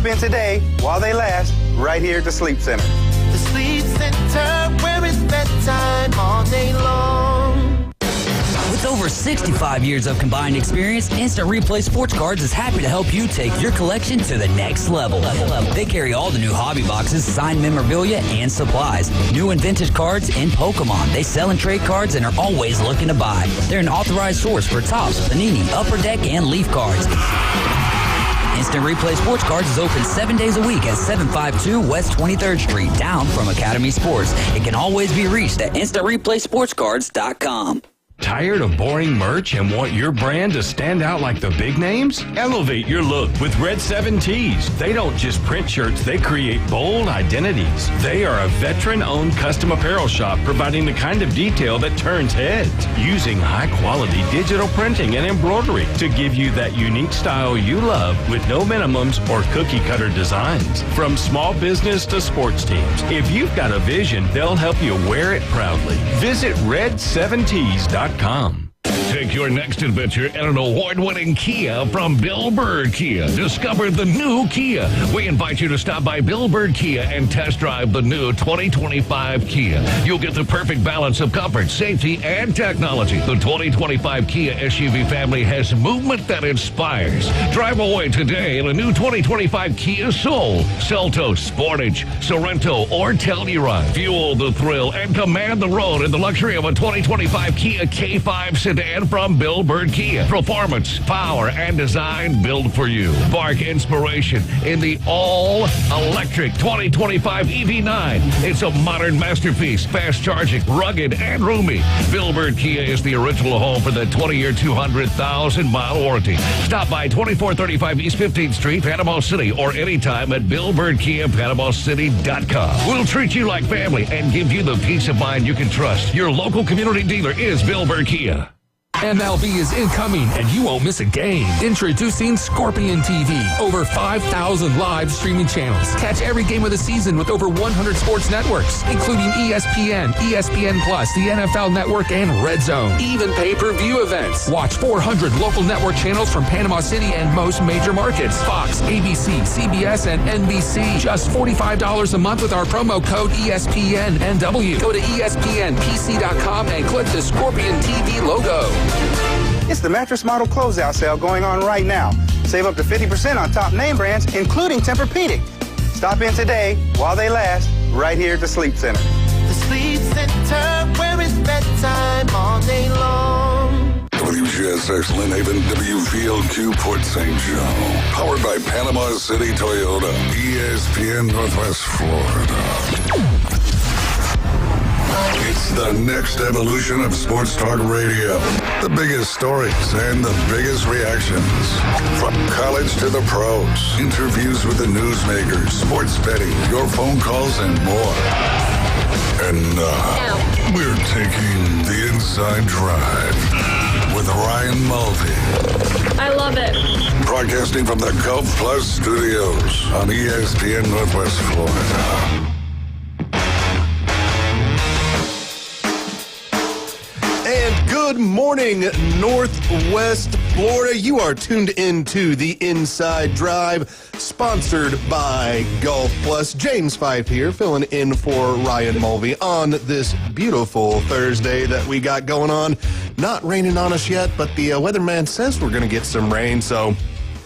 Stop in today while they last, right here at the Sleep Center. The Sleep Center, where it's bedtime all day long. With over 65 years of combined experience, Instant Replay Sports Cards is happy to help you take your collection to the next level. They carry all the new hobby boxes, signed memorabilia, and supplies. New and vintage cards and Pokemon. They sell and trade cards and are always looking to buy. They're an authorized source for Topps, Panini, Upper Deck, and Leaf cards. Instant Replay Sports Cards is open 7 days a week at 752 West 23rd Street, down from Academy Sports. It can always be reached at InstantReplaySportsCards.com. Tired of boring merch and want your brand to stand out like the big names? Elevate your look with Red 7 Tees. They don't just print shirts, they create bold identities. They are a veteran-owned custom apparel shop providing the kind of detail that turns heads, using high-quality digital printing and embroidery to give you that unique style you love with no minimums or cookie-cutter designs. From small business to sports teams, if you've got a vision, they'll help you wear it proudly. Visit red7tees.com. Take your next adventure in an award-winning Kia from Bill Bird Kia. Discover the new Kia. We invite you to stop by Bill Bird Kia and test drive the new 2025 Kia. You'll get the perfect balance of comfort, safety, and technology. The 2025 Kia SUV family has movement that inspires. Drive away today in a new 2025 Kia Soul, Seltos, Sportage, Sorento, or Telluride. Fuel the thrill and command the road in the luxury of a 2025 Kia K5 sedan from Bill Bird Kia. Performance, power, and design built for you. Spark inspiration in the all-electric 2025 EV9. It's a modern masterpiece, fast charging, rugged, and roomy. Bill Bird Kia is the original home for the 20-year, 200,000-mile warranty. Stop by 2435 East 15th Street, Panama City, or anytime at BillBirdKia.PanamaCity.com. We'll treat you like family and give you the peace of mind you can trust. Your local community dealer is Bill Bird Kia. MLB is incoming, and you won't miss a game. Introducing Scorpion TV. Over 5,000 live streaming channels. Catch every game of the season with over 100 sports networks, including ESPN, ESPN+, the NFL Network, and Red Zone. Even pay-per-view events. Watch 400 local network channels from Panama City and most major markets. Fox, ABC, CBS, and NBC. Just $45 a month with our promo code ESPNNW. Go to ESPNPC.com and click the Scorpion TV logo. It's the Mattress Model Closeout Sale going on right now. Save up to 50% on top name brands, including Tempur-Pedic. Stop in today while they last, right here at the Sleep Center. The Sleep Center, where it's bedtime all day long. WGSX Lynn Haven, WVLQ Port St. Joe. Powered by Panama City Toyota. ESPN Northwest Florida. It's the next evolution of sports talk radio. The biggest stories and the biggest reactions. From college to the pros. Interviews with the newsmakers, sports betting, your phone calls, and more. And now, we're taking the inside drive with Ryan Mulvey. I love it. Broadcasting from the Gulf Plus studios on ESPN Northwest Florida. Good morning, Northwest Florida. You are tuned into the Inside Drive, sponsored by Gulf Plus. James Fife here, filling in for Ryan Mulvey on this beautiful Thursday that we got going on. Not raining on us yet, but the weatherman says we're going to get some rain, so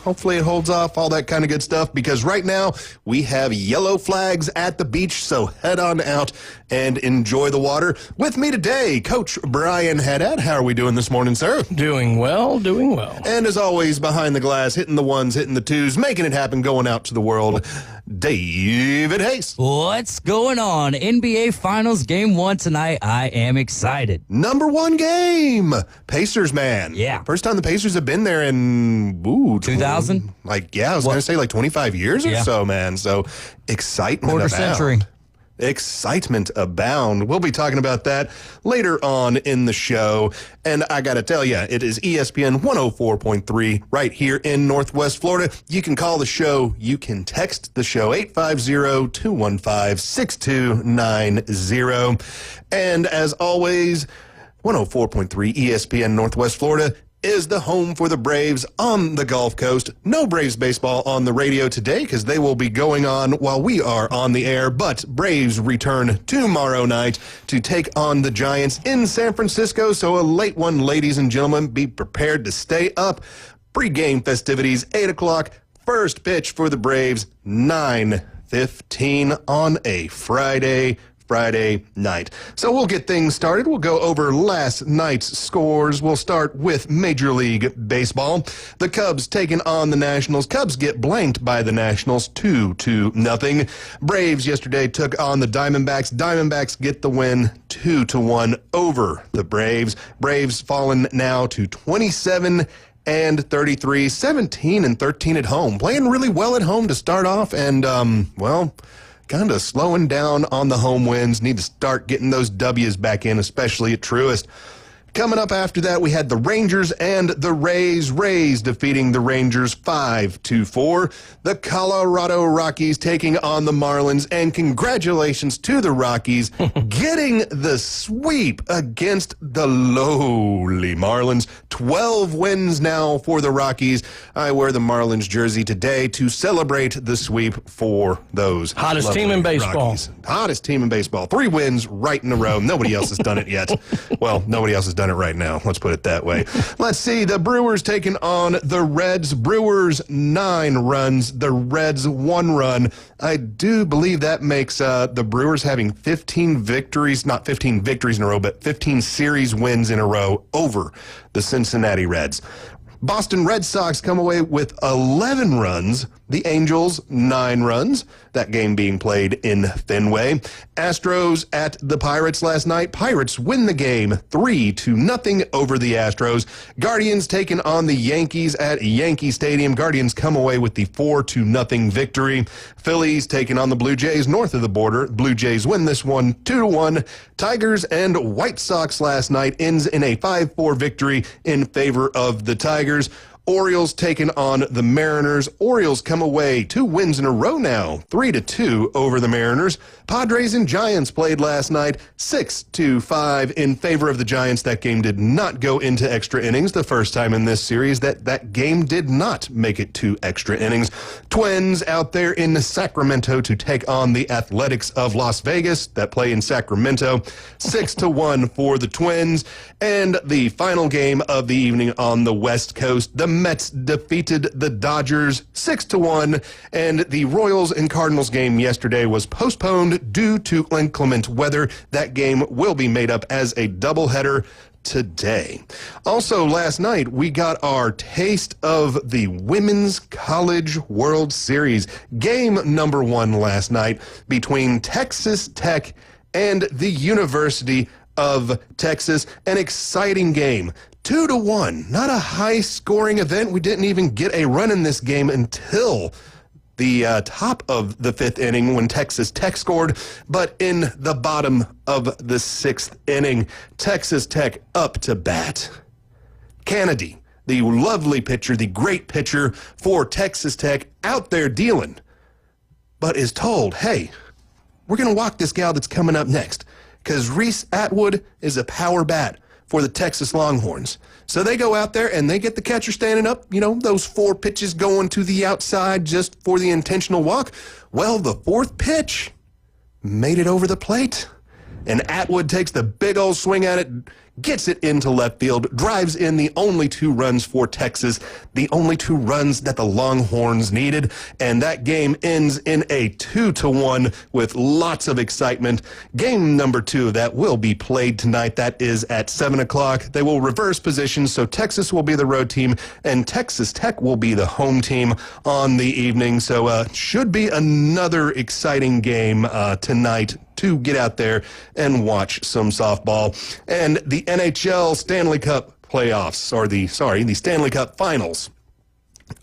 hopefully it holds off, all that kind of good stuff, because right now we have yellow flags at the beach, so head on out and enjoy the water. With me today, Coach Brian Haddad. How are we doing this morning, sir? Doing well, doing well. And as always, behind the glass, hitting the ones, hitting the twos, making it happen, going out to the world, David Hayes. What's going on? NBA Finals Game 1 tonight. I am excited. Number one game. Pacers, man. Yeah. First time the Pacers have been there in, 2000? I was going to say 25 years or so, man. So excitement Quarter abound. Century. Excitement abound. We'll be talking about that later on in the show. And I got to tell you, it is ESPN 104.3 right here in Northwest Florida. You can call the show. You can text the show, 850-215-6290. And as always, 104.3 ESPN Northwest Florida is the home for the Braves on the Gulf Coast. No Braves baseball on the radio today because they will be going on while we are on the air, but Braves return tomorrow night to take on the Giants in San Francisco, so a late one, ladies and gentlemen. Be prepared to stay up. Pre-game festivities, 8 o'clock. First pitch for the Braves, 9:15 on a Friday night. So we'll get things started. We'll go over last night's scores. We'll start with Major League Baseball. The Cubs taking on the Nationals. Cubs get blanked by the Nationals 2-0. Braves yesterday took on the Diamondbacks. Diamondbacks get the win 2-1 over the Braves. Braves fallen now to 27 and 33, 17 and 13 at home. Playing really well at home to start off, and, kind of slowing down on the home wins. Need to start getting those W's back in, especially at Truist. Coming up after that, we had the Rangers and the Rays. Rays defeating the Rangers 5-4. The Colorado Rockies taking on the Marlins. And congratulations to the Rockies getting the sweep against the lowly Marlins. 12 wins now for the Rockies. I wear the Marlins jersey today to celebrate the sweep for those hottest team in baseball. Rockies. Hottest team in baseball. 3 wins right in a row. Nobody else has done it yet. Well, nobody else has done it right now. Let's put it that way. Let's see. The Brewers taking on the Reds. Brewers 9 runs. The Reds 1 run. I do believe that makes the Brewers having 15 victories, not 15 victories in a row, but 15 series wins in a row over the Cincinnati Reds. Boston Red Sox come away with 11 runs. The Angels, 9 runs. That game being played in Fenway. Astros at the Pirates last night. Pirates win the game 3-0 over the Astros. Guardians taking on the Yankees at Yankee Stadium. Guardians come away with the 4-0 victory. Phillies taking on the Blue Jays north of the border. Blue Jays win this one 2-1. Tigers and White Sox last night ends in a 5-4 victory in favor of the Tigers. Orioles taking on the Mariners. Orioles come away 2 wins in a row now, 3-2 over the Mariners. Padres and Giants played last night, 6-5 in favor of the Giants. That game did not go into extra innings. The first time in this series that game did not make it to extra innings. Twins out there in Sacramento to take on the Athletics of Las Vegas that play in Sacramento, 6-1 for the Twins. And the final game of the evening on the West Coast, the Mets defeated the Dodgers 6-1, and the Royals and Cardinals game yesterday was postponed due to inclement weather. That game will be made up as a doubleheader today. Also, last night, we got our taste of the Women's College World Series. Game number 1 last night between Texas Tech and the University of Texas. An exciting game. 2-1. Not a high-scoring event. We didn't even get a run in this game until the top of the 5th inning when Texas Tech scored. But in the bottom of the 6th inning, Texas Tech up to bat. Kennedy, the lovely pitcher, the great pitcher for Texas Tech, out there dealing, but is told, hey, we're going to walk this gal that's coming up next because Reese Atwood is a power bat for the Texas Longhorns. So they go out there and they get the catcher standing up, those 4 pitches going to the outside just for the intentional walk. Well, the 4th pitch made it over the plate, and Atwood takes the big old swing at it, gets it into left field, drives in the only 2 runs for Texas, the only 2 runs that the Longhorns needed, and that game ends in a 2-1 with lots of excitement. Game number 2 that will be played tonight, that is at 7 o'clock. They will reverse positions, so Texas will be the road team, and Texas Tech will be the home team on the evening, so should be another exciting game tonight to get out there and watch some softball. And the NHL Stanley Cup playoffs, or the Stanley Cup finals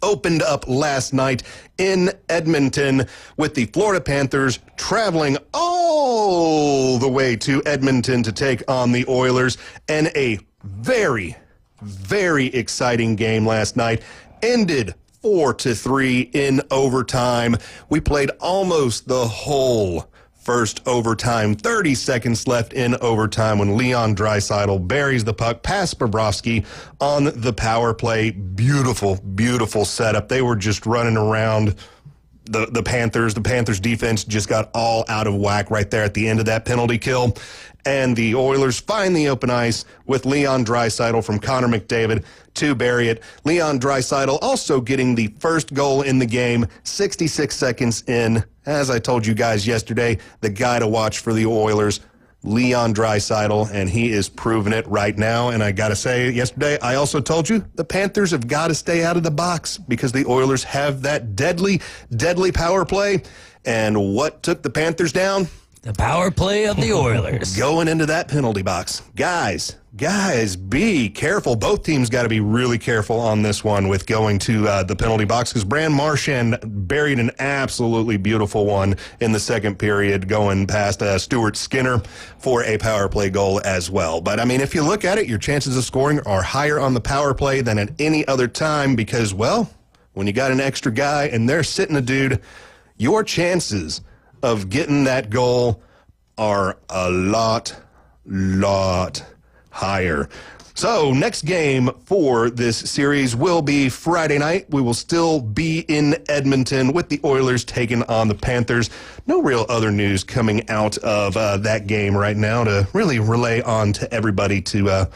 opened up last night in Edmonton with the Florida Panthers traveling all the way to Edmonton to take on the Oilers, and a very, very exciting game last night. Ended 4-3 in overtime. We played almost the whole first overtime. 30 seconds left in overtime when Leon Draisaitl buries the puck past Bobrovsky on the power play. Beautiful, beautiful setup. They were just running around the Panthers. The Panthers defense just got all out of whack right there at the end of that penalty kill. And the Oilers find the open ice with Leon Draisaitl from Connor McDavid to bury it. Leon Draisaitl also getting the first goal in the game, 66 seconds in. As I told you guys yesterday, the guy to watch for the Oilers, Leon Draisaitl, and he is proving it right now. And I got to say, yesterday, I also told you the Panthers have got to stay out of the box because the Oilers have that deadly, deadly power play. And what took the Panthers down? The power play of the Oilers. Going into that penalty box. Guys, be careful. Both teams got to be really careful on this one with going to the penalty box because Brand Marchand buried an absolutely beautiful one in the second period going past Stuart Skinner for a power play goal as well. But, I mean, if you look at it, your chances of scoring are higher on the power play than at any other time because, well, when you got an extra guy and they're sitting a dude, your chances of getting that goal are a lot higher. So next game for this series will be Friday night. We will still be in Edmonton with the Oilers taking on the Panthers. No real other news coming out of that game right now to really relay on to everybody to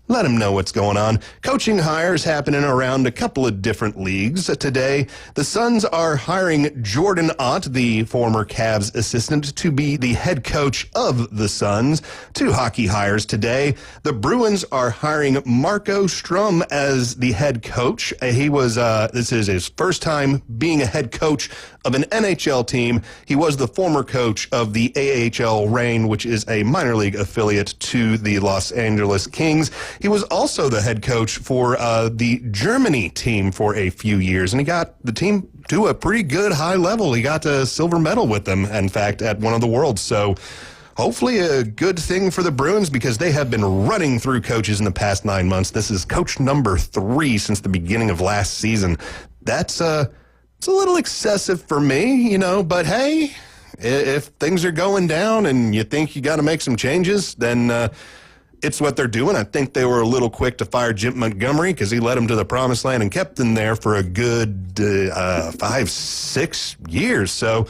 let them know what's going on. Coaching hires happening around a couple of different leagues today. The Suns are hiring Jordan Ott, the former Cavs assistant, to be the head coach of the Suns. 2 hockey hires today. The Bruins are hiring Marco Strum as the head coach. This is his first time being a head coach of an NHL team. He was the former coach of the AHL Reign, which is a minor league affiliate to the Los Angeles Kings. He was also the head coach for the Germany team for a few years, and he got the team to a pretty good high level. He got a silver medal with them, in fact, at one of the Worlds. So hopefully a good thing for the Bruins because they have been running through coaches in the past 9 months. This is coach number 3 since the beginning of last season. That's it's a little excessive for me, but hey, if things are going down and you think you got to make some changes, then it's what they're doing. I think they were a little quick to fire Jim Montgomery because he led them to the promised land and kept them there for a good 5-6 years. So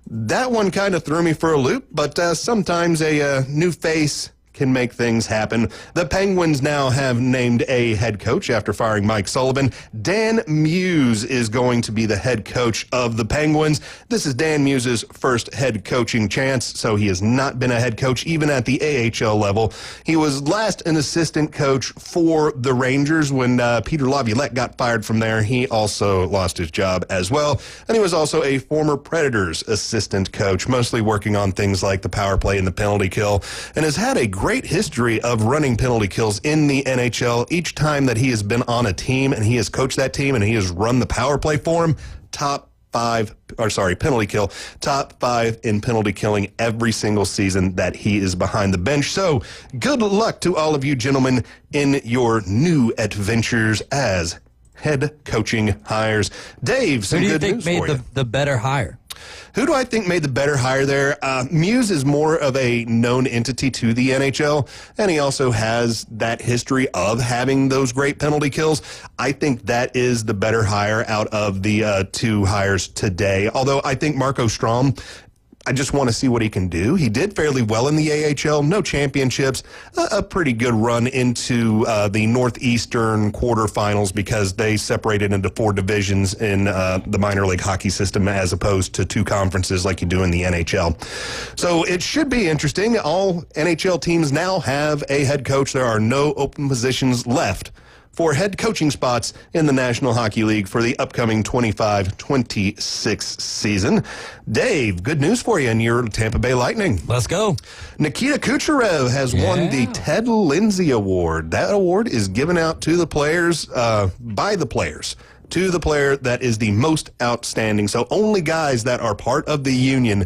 that one kind of threw me for a loop, but sometimes a new face can make things happen. The Penguins now have named a head coach after firing Mike Sullivan. Dan Muse is going to be the head coach of the Penguins. This is Dan Muse's first head coaching chance, so he has not been a head coach even at the AHL level. He was last an assistant coach for the Rangers when Peter Laviolette got fired from there. He also lost his job as well, and he was also a former Predators assistant coach, mostly working on things like the power play and the penalty kill, and has had a great history of running penalty kills in the NHL. Each time that he has been on a team and he has coached that team and he has run the power play for him, penalty kill, top 5 in penalty killing every single season that he is behind the bench. So good luck to all of you gentlemen in your new adventures as head coaching hires. Dave, some good news for you. Who do you think made the better hire? Who do I think made the better hire there? Muse is more of a known entity to the NHL, and he also has that history of having those great penalty kills. I think that is the better hire out of the 2 hires today. Although I think Marco Strom, I just want to see what he can do. He did fairly well in the AHL, no championships, a pretty good run into the Northeastern quarterfinals because they separated into 4 divisions in the minor league hockey system as opposed to 2 conferences like you do in the NHL. So it should be interesting. All NHL teams now have a head coach. There are no open positions left for head coaching spots in the National Hockey League for the upcoming 25-26 season. Dave, good news for you in your Tampa Bay Lightning. Let's go. Nikita Kucherov has won the Ted Lindsay Award. That award is given out to the players, by the players, to the player that is the most outstanding. So only guys that are part of the union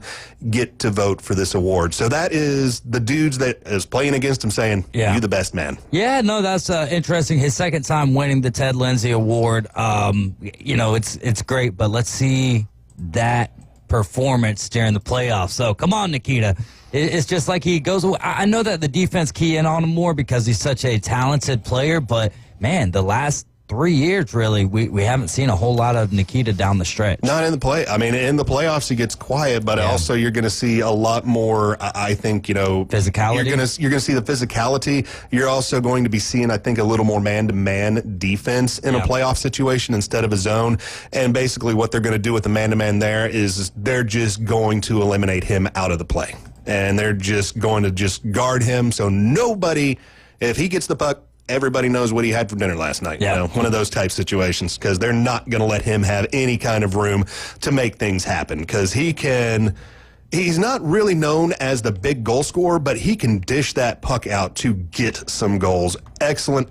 get to vote for this award. So that is the dudes that is playing against him saying, you the best man. Yeah, no, that's interesting. His second time winning the Ted Lindsay Award. It's great, but let's see that performance during the playoffs. So come on, Nikita. It's just like he goes. I know that the defense key in on him more because he's such a talented player, but man, the last 3 years, really, we haven't seen a whole lot of Nikita down the stretch. Not in the play. I mean, in the playoffs, he gets quiet, but also you're going to see a lot more, I think, physicality. You're going to see the physicality. You're also going to be seeing, I think, a little more man-to-man defense in a playoff situation instead of a zone. And basically what they're going to do with the man-to-man there is they're just going to eliminate him out of the play. And they're just going to just guard him so nobody, if he gets the puck, everybody knows what he had for dinner last night. Yeah. One of those type situations, because they're not going to let him have any kind of room to make things happen, because he's not really known as the big goal scorer, but he can dish that puck out to get some goals. Excellent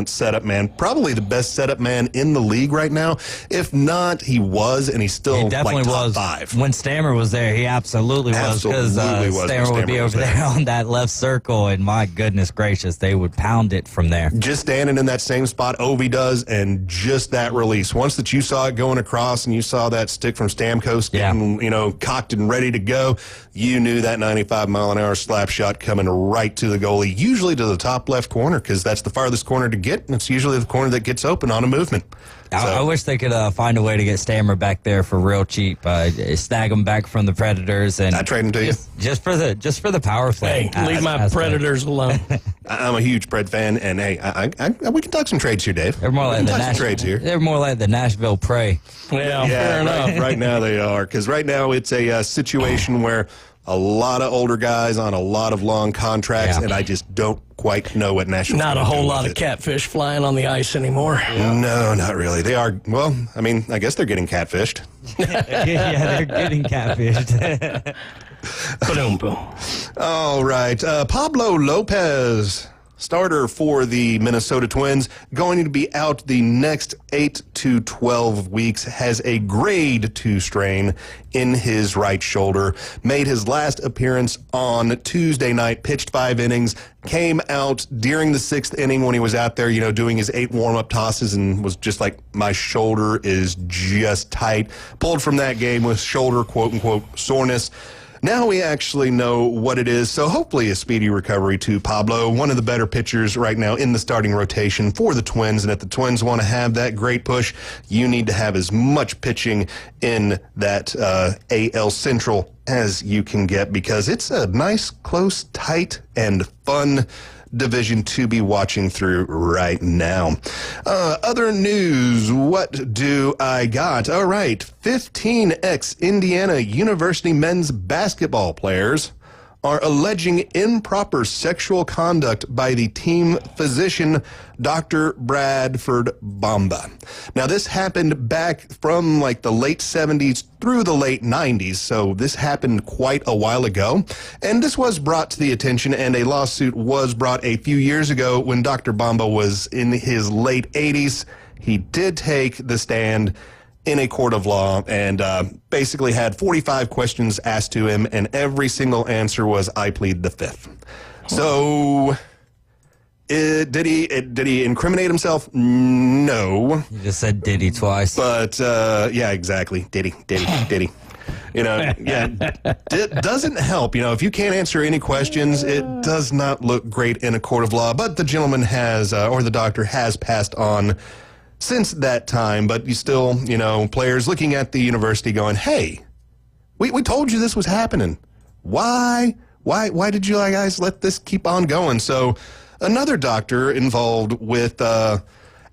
setup man. Probably the best setup man in the league right now. If not, he was, and he's still He definitely like top was. 5. When Stammer was there, he absolutely was, because Stammer would be over there on that left circle, and my goodness gracious, they would pound it from there. Just standing in that same spot Ovi does, and just that release. Once that you saw it going across and you saw that stick from Stamkos getting, cocked and ready to go, you knew that 95-mile-an-hour slap shot coming right to the goalie, usually to the top left corner, because that's the farthest corner to get, and it's usually the corner that gets open on a movement. I wish they could find a way to get Stammer back there for real cheap. Snag him back from the Predators, and I trade him to you just for the power play. Hey, leave my Predators alone. I'm a huge Pred fan, and hey, we can talk some trades here, Dave. They're more like They're more like the Nashville Prey. Yeah, fair enough. Right now they are, because right now it's a situation where a lot of older guys on a lot of long contracts, and I just don't quite know what Nashville's Not a whole lot of it. catfish flying on the ice anymore. No, not really. They are, well, I mean, I guess they're getting catfished. Yeah, they're getting catfished. Boom, boom. All right. Pablo Lopez, starter for the Minnesota Twins, going to be out the next 8 to 12 weeks, has a grade 2 strain in his right shoulder, made his last appearance on Tuesday night, pitched 5 innings, came out during the 6th inning when he was out there, doing his 8 warm-up tosses, and was just like, my shoulder is just tight. Pulled from that game with shoulder, quote-unquote, soreness. Now we actually know what it is, so hopefully a speedy recovery to Pablo, one of the better pitchers right now in the starting rotation for the Twins, and if the Twins want to have that great push, you need to have as much pitching in that AL Central as you can get, because it's a nice, close, tight, and fun division to be watching through right now. Other news, what do I got? All right, 15 ex-Indiana University men's basketball players are alleging improper sexual conduct by the team physician, Dr. Bradford Bamba. Now, this happened back from like the late 70s through the late 90s, so this happened quite a while ago. And this was brought to the attention, and a lawsuit was brought a few years ago when Dr. Bamba was in his late 80s. He did take the stand in a court of law and basically had 45 questions asked to him, and every single answer was, I plead the fifth. So did he incriminate himself? No. You just said did he twice. But yeah, exactly. Did he? It doesn't help. If you can't answer any questions, it does not look great in a court of law. But the gentleman has, or the doctor has passed on since that time, but you still, players looking at the university going, hey, we told you this was happening. Why did you guys let this keep on going? So another doctor involved with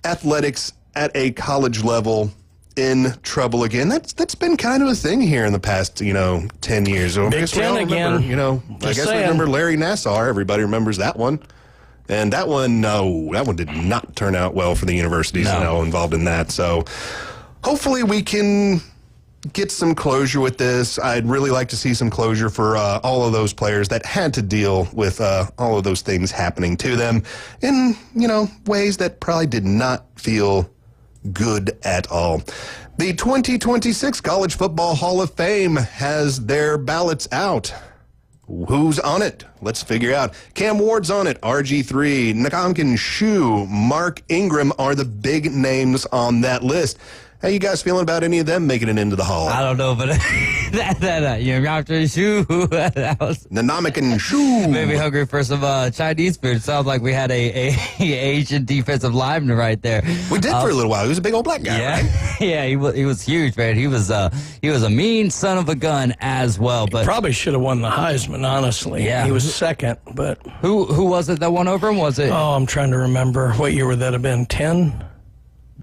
athletics at a college level in trouble again. That's been kind of a thing here in the past, 10 years. So Big Ten again. I guess we remember Larry Nassar. Everybody remembers that one. And that one did not turn out well for the universities involved in that. So hopefully we can get some closure with this. I'd really like to see some closure for all of those players that had to deal with all of those things happening to them in, ways that probably did not feel good at all. The 2026 College Football Hall of Fame has their ballots out. Who's on it? Let's figure out. Cam Ward's on it. RG3, Nakonkin Shu, Mark Ingram are the big names on that list. How you guys feeling about any of them making it into the Hall? I don't know, but after Shu, that was Nanamikan Shu. made me hungry for some Chinese food. Sounds like we had a Asian defensive lineman right there. We did for a little while. He was a big old black guy, Yeah, right? yeah, he was huge, man. He was a mean son of a gun as well. But Probably should have won the Heisman, honestly. Yeah. He was second, but who was it that won over him? Was it? I'm trying to remember. What year would that have been? 10?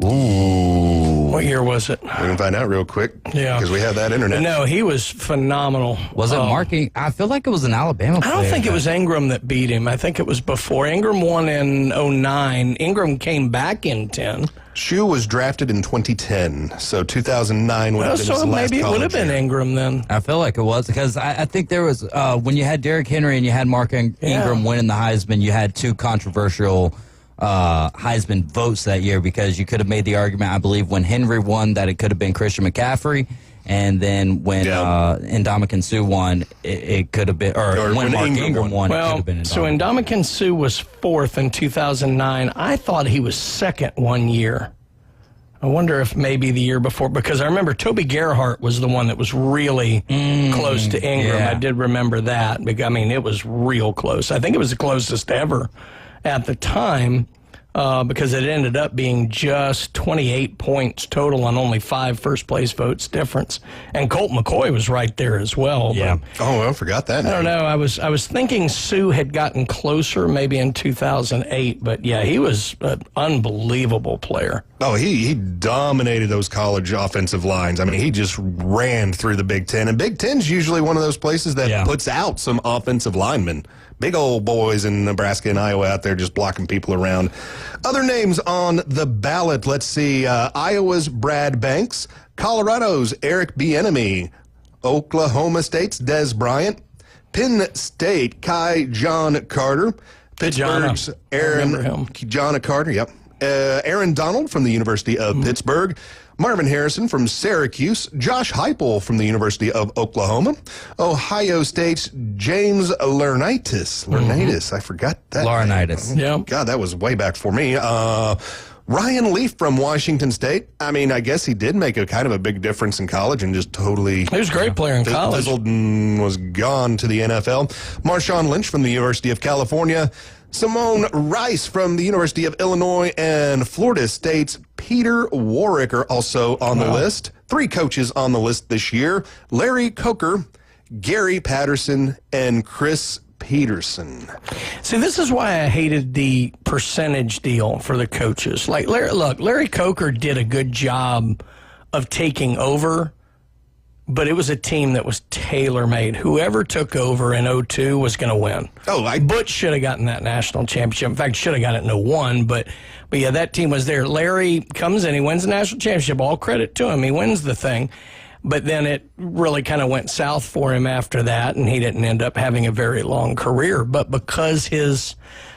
Ooh. What year was it? We can find out real quick. Yeah. Because we have that internet. No, he was phenomenal. Was it Marking? I feel like it was an Alabama player. I don't think it was Ingram that beat him. I think it was before. Ingram won in 09. Ingram came back in 10. Shu was drafted in 2010, so 2009 would have been his So last maybe it would have college been year. Ingram then. I feel like it was because I think there was when you had Derrick Henry and you had Mark Ingram winning the Heisman, you had two controversial Heisman votes that year because you could have made the argument, I believe, when Henry won that it could have been Christian McCaffrey, and then when Ndamukong Suh won, it could have been, or when Mark Ingram won, it could Well, have been so Ndamukong Suh was fourth in 2009. I thought he was second one year. I wonder if maybe the year before, because I remember Toby Gerhart was the one that was really close to Ingram. yeah. I did remember that. I mean, it was real close. I think it was the closest ever at the time because it ended up being just 28 points total on only 5 first-place votes difference. And Colt McCoy was right there as well. Yeah. But Oh, I forgot that. I don't know. I was thinking Sue had gotten closer maybe in 2008, but yeah, he was an unbelievable player. Oh, he dominated those college offensive lines. I mean, he just ran through the Big Ten. And Big Ten's usually one of those places that puts out some offensive linemen. Big old boys in Nebraska and Iowa out there just blocking people around. Other names on the ballot. Let's see. Iowa's Brad Banks. Colorado's Eric Bieniemy. Oklahoma State's Des Bryant. Penn State, Kai John Carter. Pittsburgh's remember him. John Carter, yep. Aaron Donald from the University of Pittsburgh. Marvin Harrison from Syracuse. Josh Heupel from the University of Oklahoma. Ohio State's James Laurinaitis. I forgot that. Laurinaitis. Yeah. God, that was way back for me. Ryan Leaf from Washington State. I mean, I guess he did make a kind of a big difference in college and just totally... He was a great player in college. Fizzled and was gone to the NFL. Marshawn Lynch from the University of California. Simone Rice from the University of Illinois, and Florida State's Peter Warwick are also on the list. 3 coaches on the list this year: Larry Coker, Gary Patterson, and Chris Peterson. See, this is why I hated the percentage deal for the coaches. Like, Larry Coker did a good job of taking over, but it was a team that was tailor-made. Whoever took over in 2002 was going to win. Butch should have gotten that national championship. In fact, should have gotten it in 2001. But yeah, that team was there. Larry comes in, he wins the national championship. All credit to him. He wins the thing. But then it really kind of went south for him after that, and he didn't end up having a very long career. But because his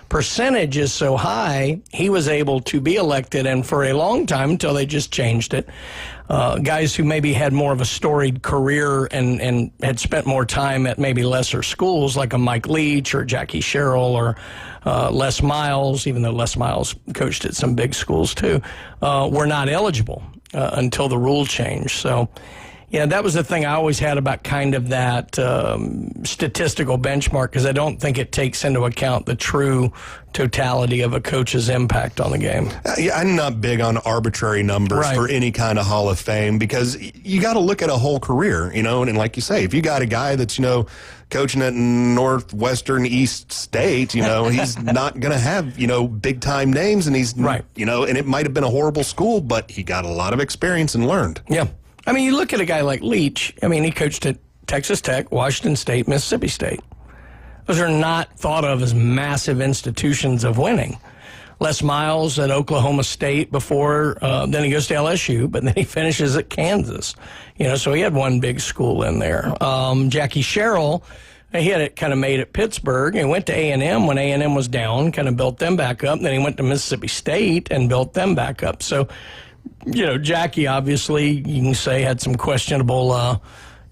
percentage is so high, he was able to be elected, and for a long time, until they just changed it, guys who maybe had more of a storied career and had spent more time at maybe lesser schools, like a Mike Leach or Jackie Sherrill or Les Miles, even though Les Miles coached at some big schools too, were not eligible until the rule changed. So, yeah, that was the thing I always had about kind of that statistical benchmark, because I don't think it takes into account the true totality of a coach's impact on the game. Yeah, I'm not big on arbitrary numbers for any kind of Hall of Fame, because you got to look at a whole career, and like you say, if you got a guy that's, coaching at Northwestern East State, he's not going to have, big time names, and he's, and it might have been a horrible school, but he got a lot of experience and learned. Yeah. I mean, you look at a guy like Leach. I mean, he coached at Texas Tech, Washington State, Mississippi State. Those are not thought of as massive institutions of winning. Les Miles at Oklahoma State before, then he goes to LSU, but then he finishes at Kansas. So he had one big school in there. Jackie Sherrill, he had it kind of made at Pittsburgh. He went to A&M when A&M was down, kind of built them back up. Then he went to Mississippi State and built them back up. So, Jackie obviously, you can say, had some questionable,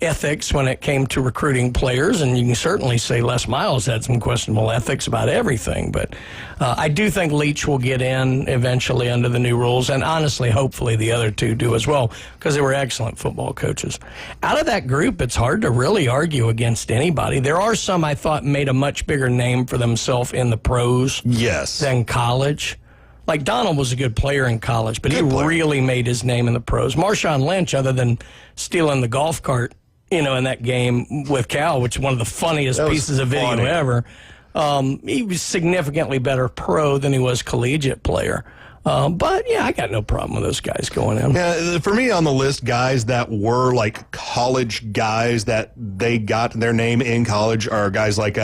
ethics when it came to recruiting players, and you can certainly say Les Miles had some questionable ethics about everything. But I do think Leach will get in eventually under the new rules, and honestly, hopefully the other two do as well, because they were excellent football coaches. Out of that group, it's hard to really argue against anybody. There are some I thought made a much bigger name for themselves in the pros than college. Like Donald was a good player in college, but he really made his name in the pros. Marshawn Lynch, other than stealing the golf cart, in that game with Cal, which is one of the funniest pieces of video ever. He was significantly better pro than he was collegiate player. But, yeah, I got no problem with those guys going in. Yeah, for me on the list, guys that were like college guys that they got their name in college are guys like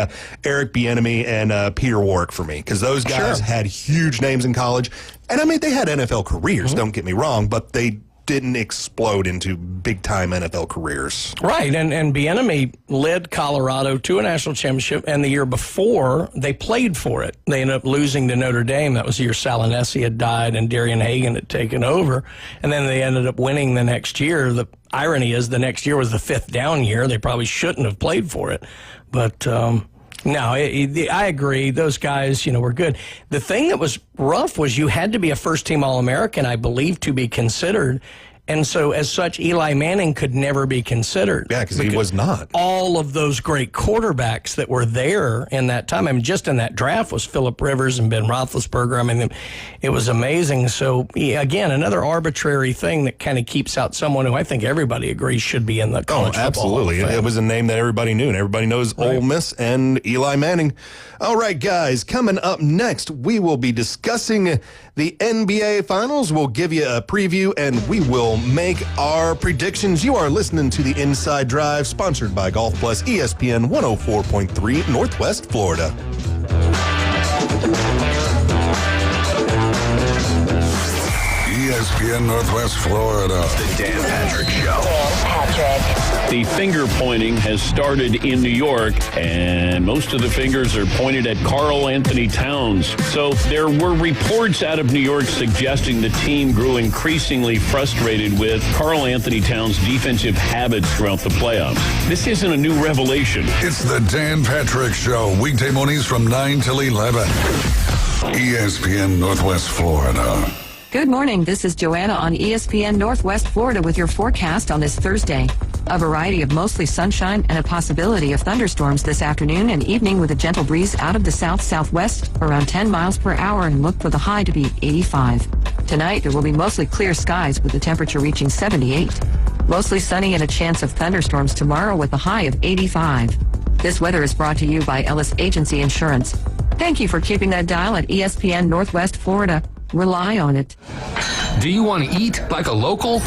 Eric Bieniemy and Peter Warrick for me, because those guys had huge names in college. And, I mean, they had NFL careers, don't get me wrong, but they didn't explode into big-time NFL careers. Right, and Bieniemy led Colorado to a national championship, and the year before, they played for it. They ended up losing to Notre Dame. That was the year Salinesi had died and Darian Hagan had taken over, and then they ended up winning the next year. The irony is the next year was the fifth down year. They probably shouldn't have played for it, but... No, I agree. Those guys, were good. The thing that was rough was you had to be a first-team All-American, I believe, to be considered. And so, as such, Eli Manning could never be considered. Yeah, because he was not. All of those great quarterbacks that were there in that time, I mean, just in that draft was Phillip Rivers and Ben Roethlisberger. I mean, it was amazing. So, again, another arbitrary thing that kind of keeps out someone who I think everybody agrees should be in the college football absolutely. Hall of Fame. It was a name that everybody knew, and everybody knows Ole Miss and Eli Manning. All right, guys, coming up next, we will be discussing the NBA Finals. We'll give you a preview, and we will make our predictions. You are listening to the Inside Drive, sponsored by Golf Plus, ESPN 104.3, Northwest Florida. ESPN Northwest Florida. The Dan Patrick Show. Dan Patrick. The finger pointing has started in New York, and most of the fingers are pointed at Karl Anthony Towns. So there were reports out of New York suggesting the team grew increasingly frustrated with Karl Anthony Towns' defensive habits throughout the playoffs. This isn't a new revelation. It's the Dan Patrick Show, weekday mornings from 9 till 11. ESPN Northwest Florida. Good morning. This is Joanna on ESPN Northwest Florida with your forecast on this Thursday. A variety of mostly sunshine and a possibility of thunderstorms this afternoon and evening with a gentle breeze out of the south-southwest around 10 miles per hour, and look for the high to be 85. Tonight, there will be mostly clear skies with the temperature reaching 78. Mostly sunny and a chance of thunderstorms tomorrow with a high of 85. This weather is brought to you by Ellis Agency Insurance. Thank you for keeping that dial at ESPN Northwest Florida. Rely on it. Do you want to eat like a local?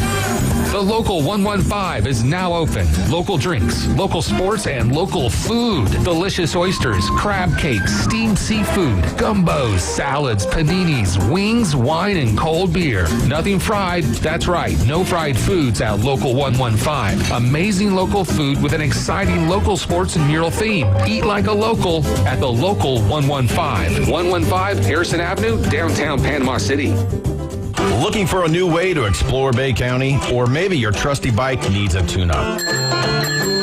The Local 115 is now open. Local drinks, local sports, and local food. Delicious oysters, crab cakes, steamed seafood, gumbos, salads, paninis, wings, wine, and cold beer. Nothing fried. That's right. No fried foods at Local 115. Amazing local food with an exciting local sports and mural theme. Eat like a local at the Local 115. 115 Harrison Avenue, downtown Panama City. Looking for a new way to explore Bay County? Or maybe your trusty bike needs a tune-up?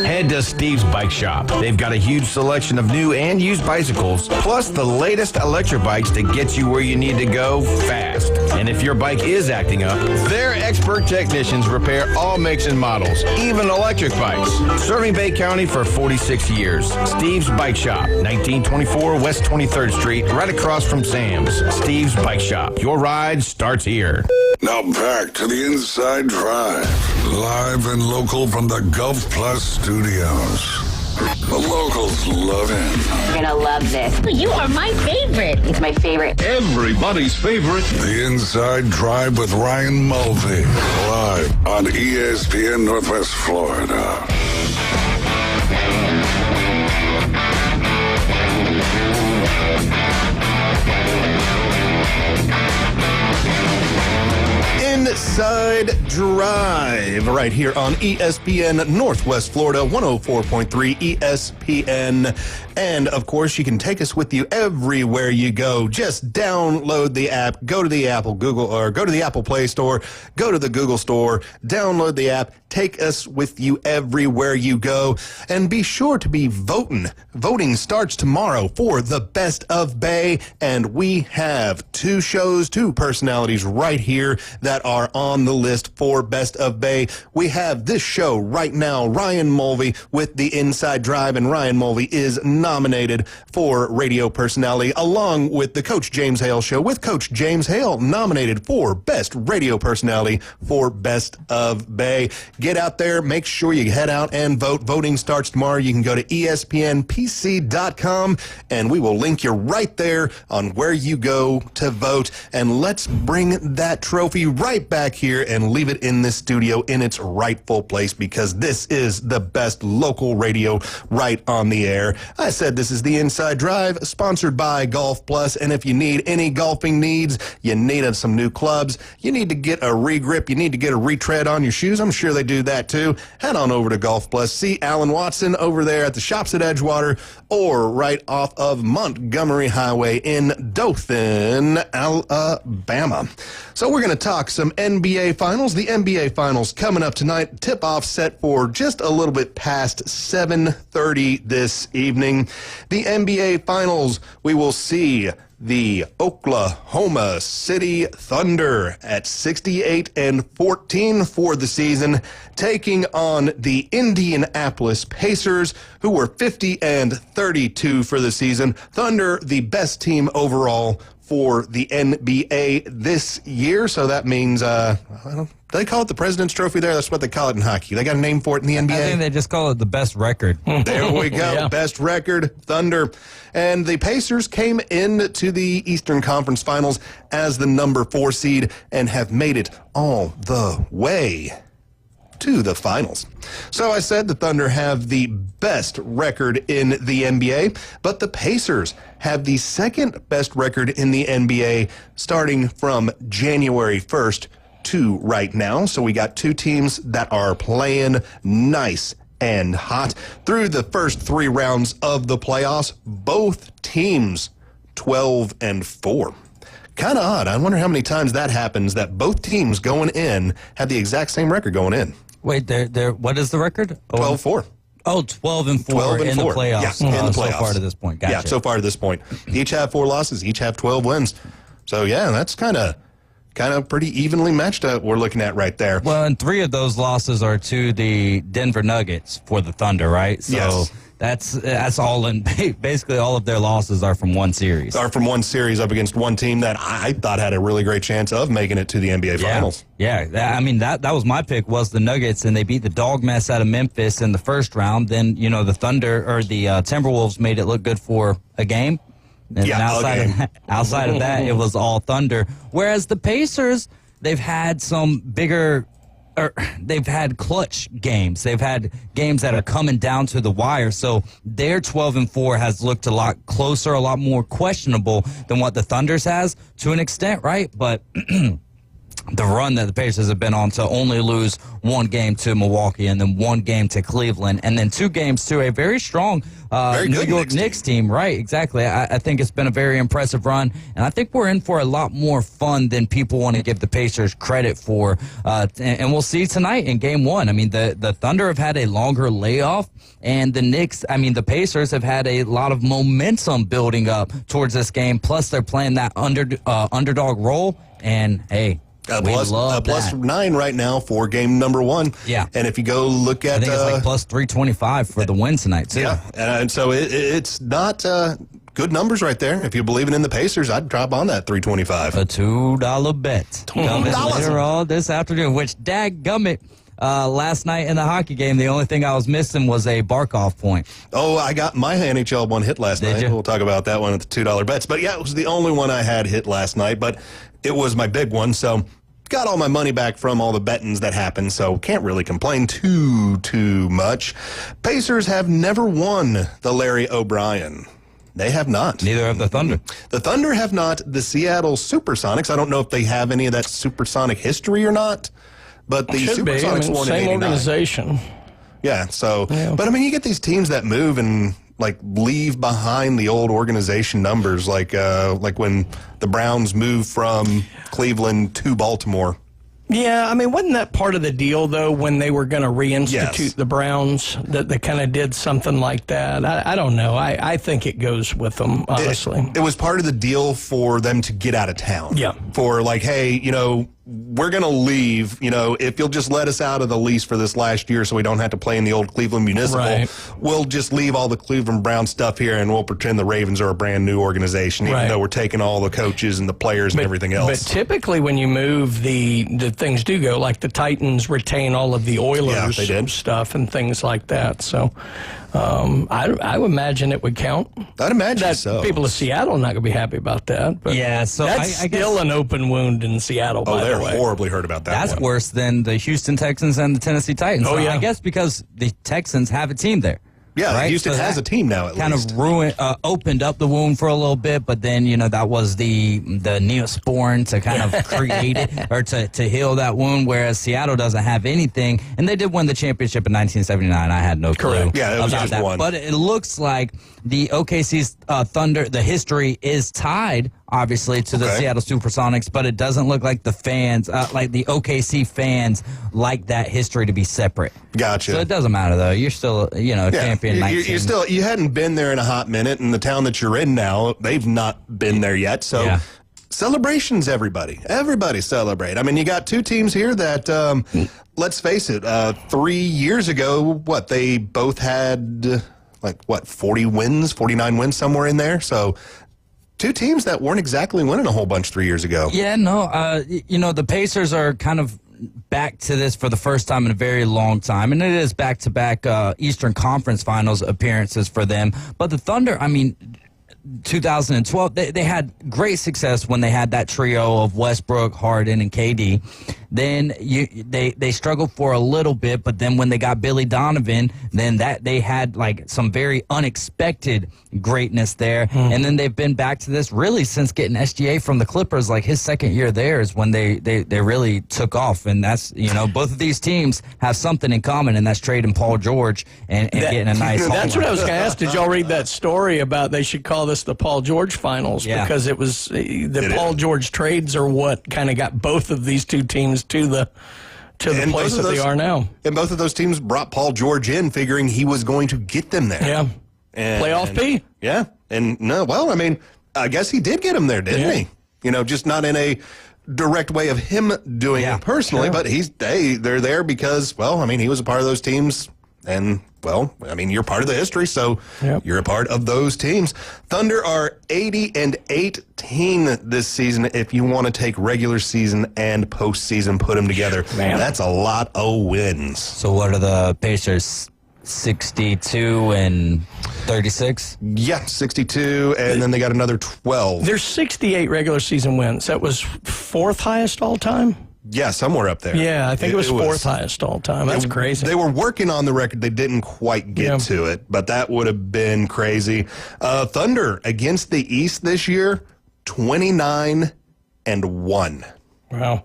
Head to Steve's Bike Shop. They've got a huge selection of new and used bicycles, plus the latest electric bikes to get you where you need to go fast. And if your bike is acting up, their expert technicians repair all makes and models, even electric bikes. Serving Bay County for 46 years. Steve's Bike Shop, 1924 West 23rd Street, right across from Sam's. Steve's Bike Shop. Your ride starts here. Now back to the Inside Drive, live and local from the Gulf Plus studios. The locals love it. You're gonna love this. You are my favorite. It's my favorite. Everybody's favorite. The Inside Drive with Ryan Mulvey, live on ESPN Northwest Florida. Inside Inside Drive right here on ESPN Northwest Florida, 104.3 ESPN. And, of course, you can take us with you everywhere you go. Just download the app, go to the Apple Play Store, go to the Google Store, download the app, take us with you everywhere you go, and be sure to be voting. Voting starts tomorrow for the Best of Bay, and we have two personalities right here that are on the list for Best of Bay. We have this show right now, Ryan Mulvey with the Inside Drive, and Ryan Mulvey is nominated for radio personality, along with the Coach James Hale Show, with Coach James Hale nominated for Best Radio Personality for Best of Bay. Get out there, make sure you head out and vote. Voting starts tomorrow. You can go to ESPNPC.com, and we will link you right there on where you go to vote. And let's bring that trophy right back here and leave it in this studio in its rightful place, because this is the best local radio right on the air. I said this is the Inside Drive, sponsored by Golf Plus, and if you need any golfing needs, you need some new clubs, you need to get a regrip, you need to get a retread on your shoes, I'm sure they do that too, head on over to Golf Plus. See Alan Watson over there at the shops at Edgewater, or right off of Montgomery Highway in Dothan, Alabama. So we're going to talk some NBA Finals. The NBA Finals coming up tonight. Tip-off set for just a little bit past 7:30 this evening. The NBA Finals, we will see the Oklahoma City Thunder at 68-14 for the season, taking on the Indianapolis Pacers, who were 50-32 for the season. Thunder, the best team overall for the NBA this year, so that means, they call it the President's Trophy there? That's what they call it in hockey. They got a name for it in the NBA? I think they just call it the best record. There we go. Yeah. Best record, Thunder. And the Pacers came into the Eastern Conference Finals as the number 4 seed and have made it all the way to the finals. So I said the Thunder have the best record in the NBA, but the Pacers have the second best record in the NBA starting from January 1st to right now. So we got two teams that are playing nice and hot. Through the first 3 rounds of the playoffs, both teams 12-4. Kind of odd. I wonder how many times that happens, that both teams going in have the exact same record going in. Wait, what is the record? 12-4. Oh, 12-4 in the playoffs. Yeah, in the playoffs. So far to this point. Gotcha. Yeah, so far to this point. Each have 4 losses, each have 12 wins. So, yeah, that's kind of pretty evenly matched up we're looking at right there. Well, and 3 of those losses are to the Denver Nuggets for the Thunder, right? So yes. That's all in. Basically, all of their losses are from one series. Are from one series up against one team that I thought had a really great chance of making it to the NBA Finals. Yeah. I mean, that was my pick, was the Nuggets, and they beat the dog mess out of Memphis in the first round. Then, the Thunder or the Timberwolves made it look good for a game. And outside of that, it was all Thunder. Whereas the Pacers, they've had some they've had clutch games. They've had games that are coming down to the wire. So their 12-4 has looked a lot closer, a lot more questionable than what the Thunder's has to an extent, right? But the run that the Pacers have been on to only lose 1 game to Milwaukee and then 1 game to Cleveland and then 2 games to a very strong New York Knicks team. Right, exactly. I think it's been a very impressive run, and I think we're in for a lot more fun than people want to give the Pacers credit for. And we'll see tonight in Game 1. I mean, the Thunder have had a longer layoff, and the Pacers have had a lot of momentum building up towards this game, plus they're playing that underdog role, and hey, plus 9 right now for game number 1. Yeah. And if you go look at... I think it's like plus 325 for the win tonight, too. Yeah. And so it's not good numbers right there. If you're believing in the Pacers, I'd drop on that 325. A $2 bet. $2 later on this afternoon, which, dadgummit, last night in the hockey game, the only thing I was missing was a Barkov point. Oh, I got my NHL one hit last night. We'll talk about that one at the $2 bets. But yeah, it was the only one I had hit last night, but it was my big one, so got all my money back from all the bettings that happened, so can't really complain too much. Pacers have never won the Larry O'Brien. They have not. Neither have the Thunder. The Thunder have not. The Seattle Supersonics, I don't know if they have any of that supersonic history or not. but the Should be. Supersonics won in same 89. organization. Yeah, so, but I mean, you get these teams that move and like leave behind the old organization numbers, like when the Browns moved from Cleveland to Baltimore. Yeah, I mean, wasn't that part of the deal, though, when they were going to reinstitute the Browns, that they kind of did something like that? I don't know. I think it goes with them, honestly. It was part of the deal for them to get out of town. Yeah. For like, hey, you know, we're going to leave, you know, if you'll just let us out of the lease for this last year so we don't have to play in the old Cleveland Municipal, Right. we'll just leave all the Cleveland Brown stuff here and we'll pretend the Ravens are a brand new organization, even Right. though we're taking all the coaches and the players and everything else. But typically when you move, the things do go, like the Titans retain all of the Oilers they did. stuff and things like that. So I would imagine it would count. I'd imagine that so. People of Seattle are not going to be happy about that. But Yeah, so that's I guess- still an open wound in Seattle, by they're the way. horribly hurt about that. That's one. worse than the Houston Texans and the Tennessee Titans. Oh, yeah. I guess because the Texans have a team there. Yeah, right? Houston So has that a team now, at kind least. of opened up the wound for a little bit, but then, you know, that was the Neosporin to kind of create it or to heal that wound, whereas Seattle doesn't have anything. And they did win the championship in 1979. I had no clue Correct. Yeah, it was about just that. one. But it looks like the OKC's Thunder, the history is tied, obviously, to the Seattle Supersonics, but it doesn't look like the fans, like the OKC fans, like that history to be separate. Gotcha. So it doesn't matter, though. You're still, you know, champion. You hadn't been there in a hot minute, and the town that you're in now, they've not been there yet. So celebrations, everybody. Everybody celebrate. I mean, you got two teams here that, let's face it, 3 years ago, they both had, 40 wins, 49 wins, somewhere in there. So two teams that weren't exactly winning a whole bunch 3 years ago. Yeah, no, you know, the Pacers are kind of back to this for the first time in a very long time, and it is back-to-back Eastern Conference Finals appearances for them. But the Thunder, I mean, 2012, they had great success when they had that trio of Westbrook, Harden, and KD. Then they struggled for a little bit, but then when they got Billy Donovan, then that they had like some very unexpected greatness there. And then they've been back to this really since getting SGA from the Clippers. Like his second year there is when they really took off. And that's, you know, both of these teams have something in common, and that's trading Paul George and getting a nice That's what I was going to haul. ask. Did y'all read that story about they should call this the Paul George Finals? Yeah. Because it was the Paul George trades are what kind of got both of these two teams to the place that they are now. And both of those teams brought Paul George in, figuring he was going to get them there. Yeah. And, Playoff P? Yeah. And I mean, I guess he did get him there, didn't he? You know, just not in a direct way of him doing it personally, but they're there because, well, I mean, he was a part of those teams. And, well, I mean, you're part of the history, so you're a part of those teams. Thunder are 80-18 this season if you want to take regular season and postseason, put them together. Man. That's a lot of wins. So what are the Pacers? 62 and 36? Yeah, 62, and then they got another 12. There's 68 regular season wins. That was fourth highest all time? Yeah, somewhere up there. Yeah, I think it was fourth highest all time. That's crazy. They were working on the record. They didn't quite get to it, but that would have been crazy. Thunder against the East this year, 29-1. Wow.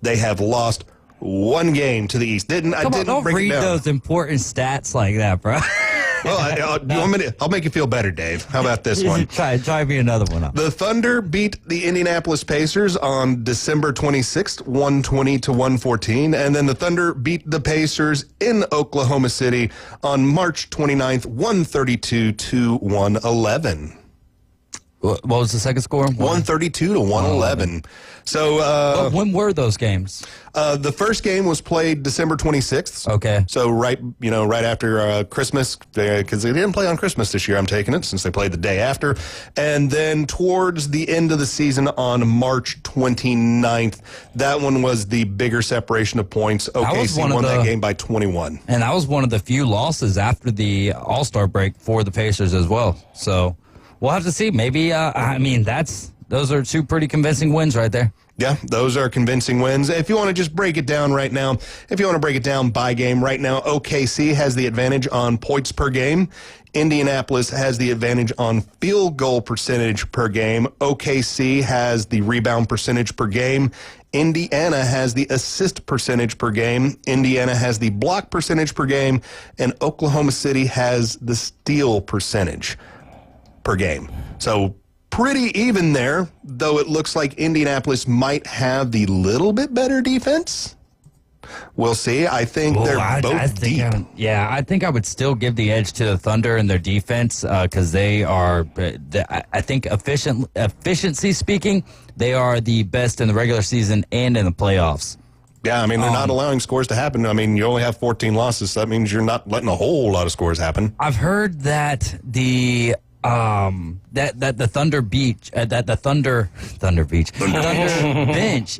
They have lost one game to the East. Come on, don't read those important stats like that, bro. Well, you want me to, I'll make you feel better, Dave. How about this one? Try me another one up. The Thunder beat the Indianapolis Pacers on December 26th, 120-114, and then the Thunder beat the Pacers in Oklahoma City on March 29th, 132-111. What was the second score? 132-111. So when were those games? The first game was played December 26th. Okay. So right after Christmas, because they didn't play on Christmas this year, I'm taking it, since they played the day after. And then towards the end of the season on March 29th, that one was the bigger separation of points. OKC won that game by 21. And that was one of the few losses after the All-Star break for the Pacers as well. So we'll have to see. Maybe, I mean, that's those are two pretty convincing wins right there. Yeah, those are convincing wins. If you want to just break it down right now, if you want to break it down by game right now, OKC has the advantage on points per game. Indianapolis has the advantage on field goal percentage per game. OKC has the rebound percentage per game. Indiana has the assist percentage per game. Indiana has the block percentage per game. And Oklahoma City has the steal percentage per game. So pretty even there, though it looks like Indianapolis might have the little bit better defense. We'll see. I think they're both deep. I think I would still give the edge to the Thunder and their defense because they are, I think, efficiency speaking, they are the best in the regular season and in the playoffs. Yeah, I mean, they're not allowing scores to happen. I mean, you only have 14 losses, so that means you're not letting a whole lot of scores happen. I've heard that the Thunder bench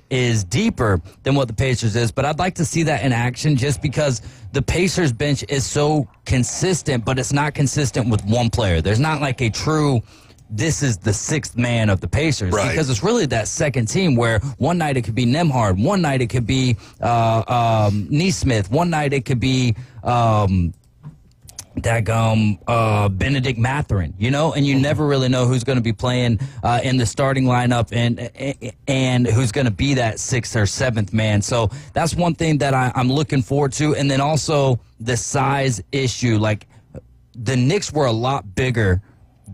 is deeper than what the Pacers is, but I'd like to see that in action just because the Pacers bench is so consistent, but it's not consistent with one player. There's not like a true, this is the sixth man of the Pacers, right? Because it's really that second team where one night it could be Nembhard, one night it could be Nesmith, one night it could be Benedict Mathurin, and you never really know who's going to be playing in the starting lineup and who's going to be that sixth or seventh man. So that's one thing that I'm looking forward to. And then also the size issue. Like the Knicks were a lot bigger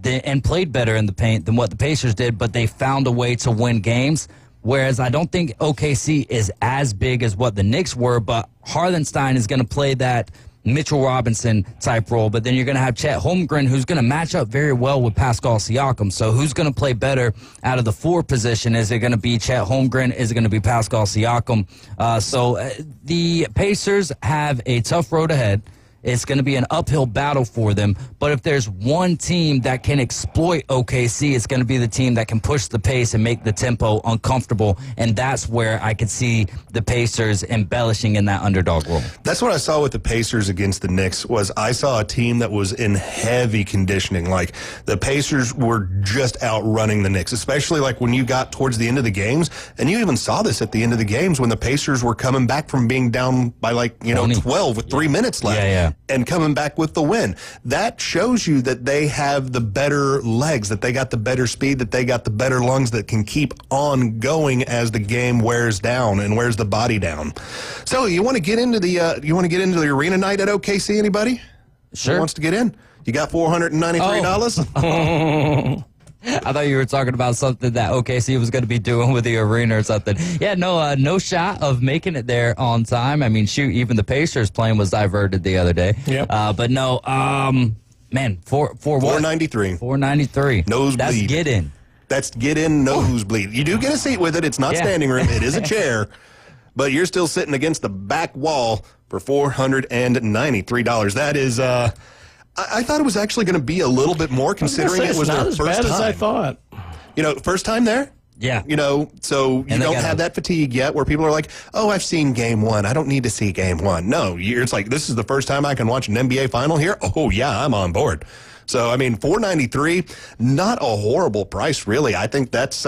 and played better in the paint than what the Pacers did, but they found a way to win games. Whereas I don't think OKC is as big as what the Knicks were, but Hartenstein is going to play that Mitchell Robinson type role, but then you're going to have Chet Holmgren, who's going to match up very well with Pascal Siakam. So who's going to play better out of the four position? Is it going to be Chet Holmgren? Is it going to be Pascal Siakam? The Pacers have a tough road ahead. It's going to be an uphill battle for them. But if there's one team that can exploit OKC, it's going to be the team that can push the pace and make the tempo uncomfortable. And that's where I could see the Pacers embellishing in that underdog role. That's what I saw with the Pacers against the Knicks. Was I saw a team that was in heavy conditioning. Like the Pacers were just outrunning the Knicks, especially like when you got towards the end of the games. And you even saw this at the end of the games when the Pacers were coming back from being down by 12 with 3 minutes left. Yeah. And coming back with the win. That shows you that they have the better legs, that they got the better speed, that they got the better lungs that can keep on going as the game wears down and wears the body down. So you want to get into the arena night at OKC? Anybody? Sure. Who wants to get in? You got $493? I thought you were talking about something that OKC was going to be doing with the arena or something. Yeah, no shot of making it there on time. I mean, shoot, even the Pacers plane was diverted the other day. Yep. But no, man, for what? 493. 493. Nosebleed. That's get in. That's get in nosebleed. You do get a seat with it. It's not standing room. It is a chair. But you're still sitting against the back wall for $493. That is... I thought it was actually going to be a little bit more, considering it was their first time. Not as bad as I thought. First time there? Yeah. So you don't have that fatigue yet where people are like, oh, I've seen game one. I don't need to see game one. No, it's like, this is the first time I can watch an NBA final here. Oh, yeah, I'm on board. So, I mean, $493, not a horrible price, really. I think that's,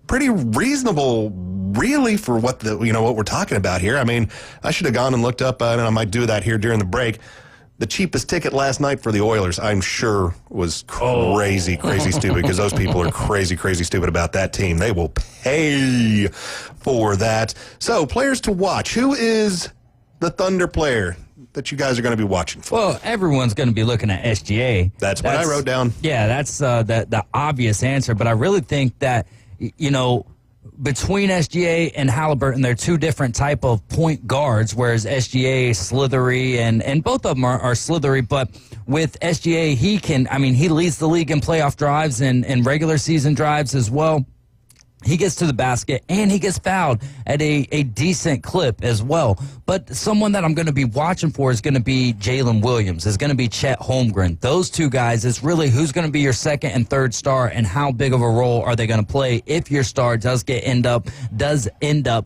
pretty reasonable, really, for what what we're talking about here. I mean, I should have gone and looked up, and I might do that here during the break. The cheapest ticket last night for the Oilers, I'm sure, was crazy stupid, because those people are crazy stupid about that team. They will pay for that. So, players to watch. Who is the Thunder player that you guys are going to be watching for? Well, everyone's going to be looking at SGA. That's what I wrote down. Yeah, that's the obvious answer. But I really think that, between SGA and Halliburton, they're two different type of point guards, whereas SGA is slithery, and both of them are slithery. But with SGA, he leads the league in playoff drives and regular season drives as well. He gets to the basket, and he gets fouled at a decent clip as well. But someone that I'm going to be watching for is going to be Jalen Williams. Is going to be Chet Holmgren. Those two guys is really who's going to be your second and third star, and how big of a role are they going to play if your star does end up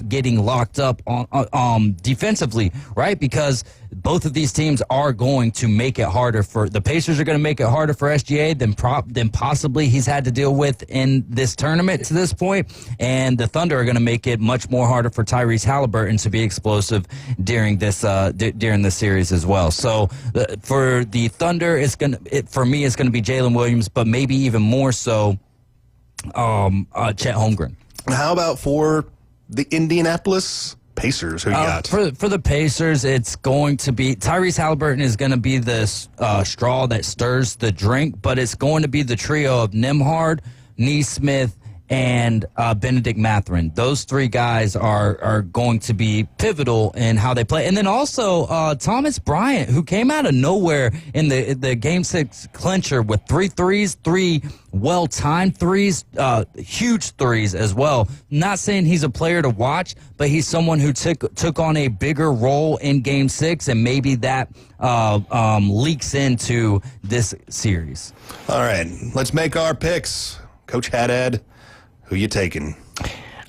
getting locked up on defensively, right? Because both of these teams are going to make it harder for the Pacers are going to make it harder for SGA than possibly he's had to deal with in this tournament to this point, and the Thunder are going to make it much more harder for Tyrese Halliburton to be explosive during this series as well. So for the Thunder, for me it's going to be Jalen Williams, but maybe even more so Chet Holmgren. How about for the Indianapolis Pacers? Who you got? For the Pacers, it's going to be Tyrese Halliburton is going to be the straw that stirs the drink, but it's going to be the trio of Nembhard, Nesmith, and Benedict Mathurin. Those three guys are going to be pivotal in how they play. And then also Thomas Bryant, who came out of nowhere in the Game 6 clincher with 3 threes, 3 well-timed threes, huge threes as well. Not saying he's a player to watch, but he's someone who took on a bigger role in Game 6, and maybe that leaks into this series. All right, let's make our picks. Coach Haddad, who you taking?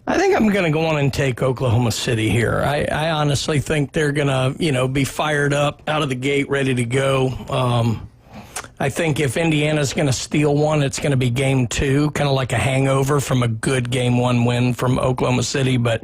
I think I'm going to go on and take Oklahoma City here. I honestly think they're going to, be fired up out of the gate, ready to go. I think if Indiana's going to steal one, it's going to be Game 2, kind of like a hangover from a good Game 1 win from Oklahoma City. But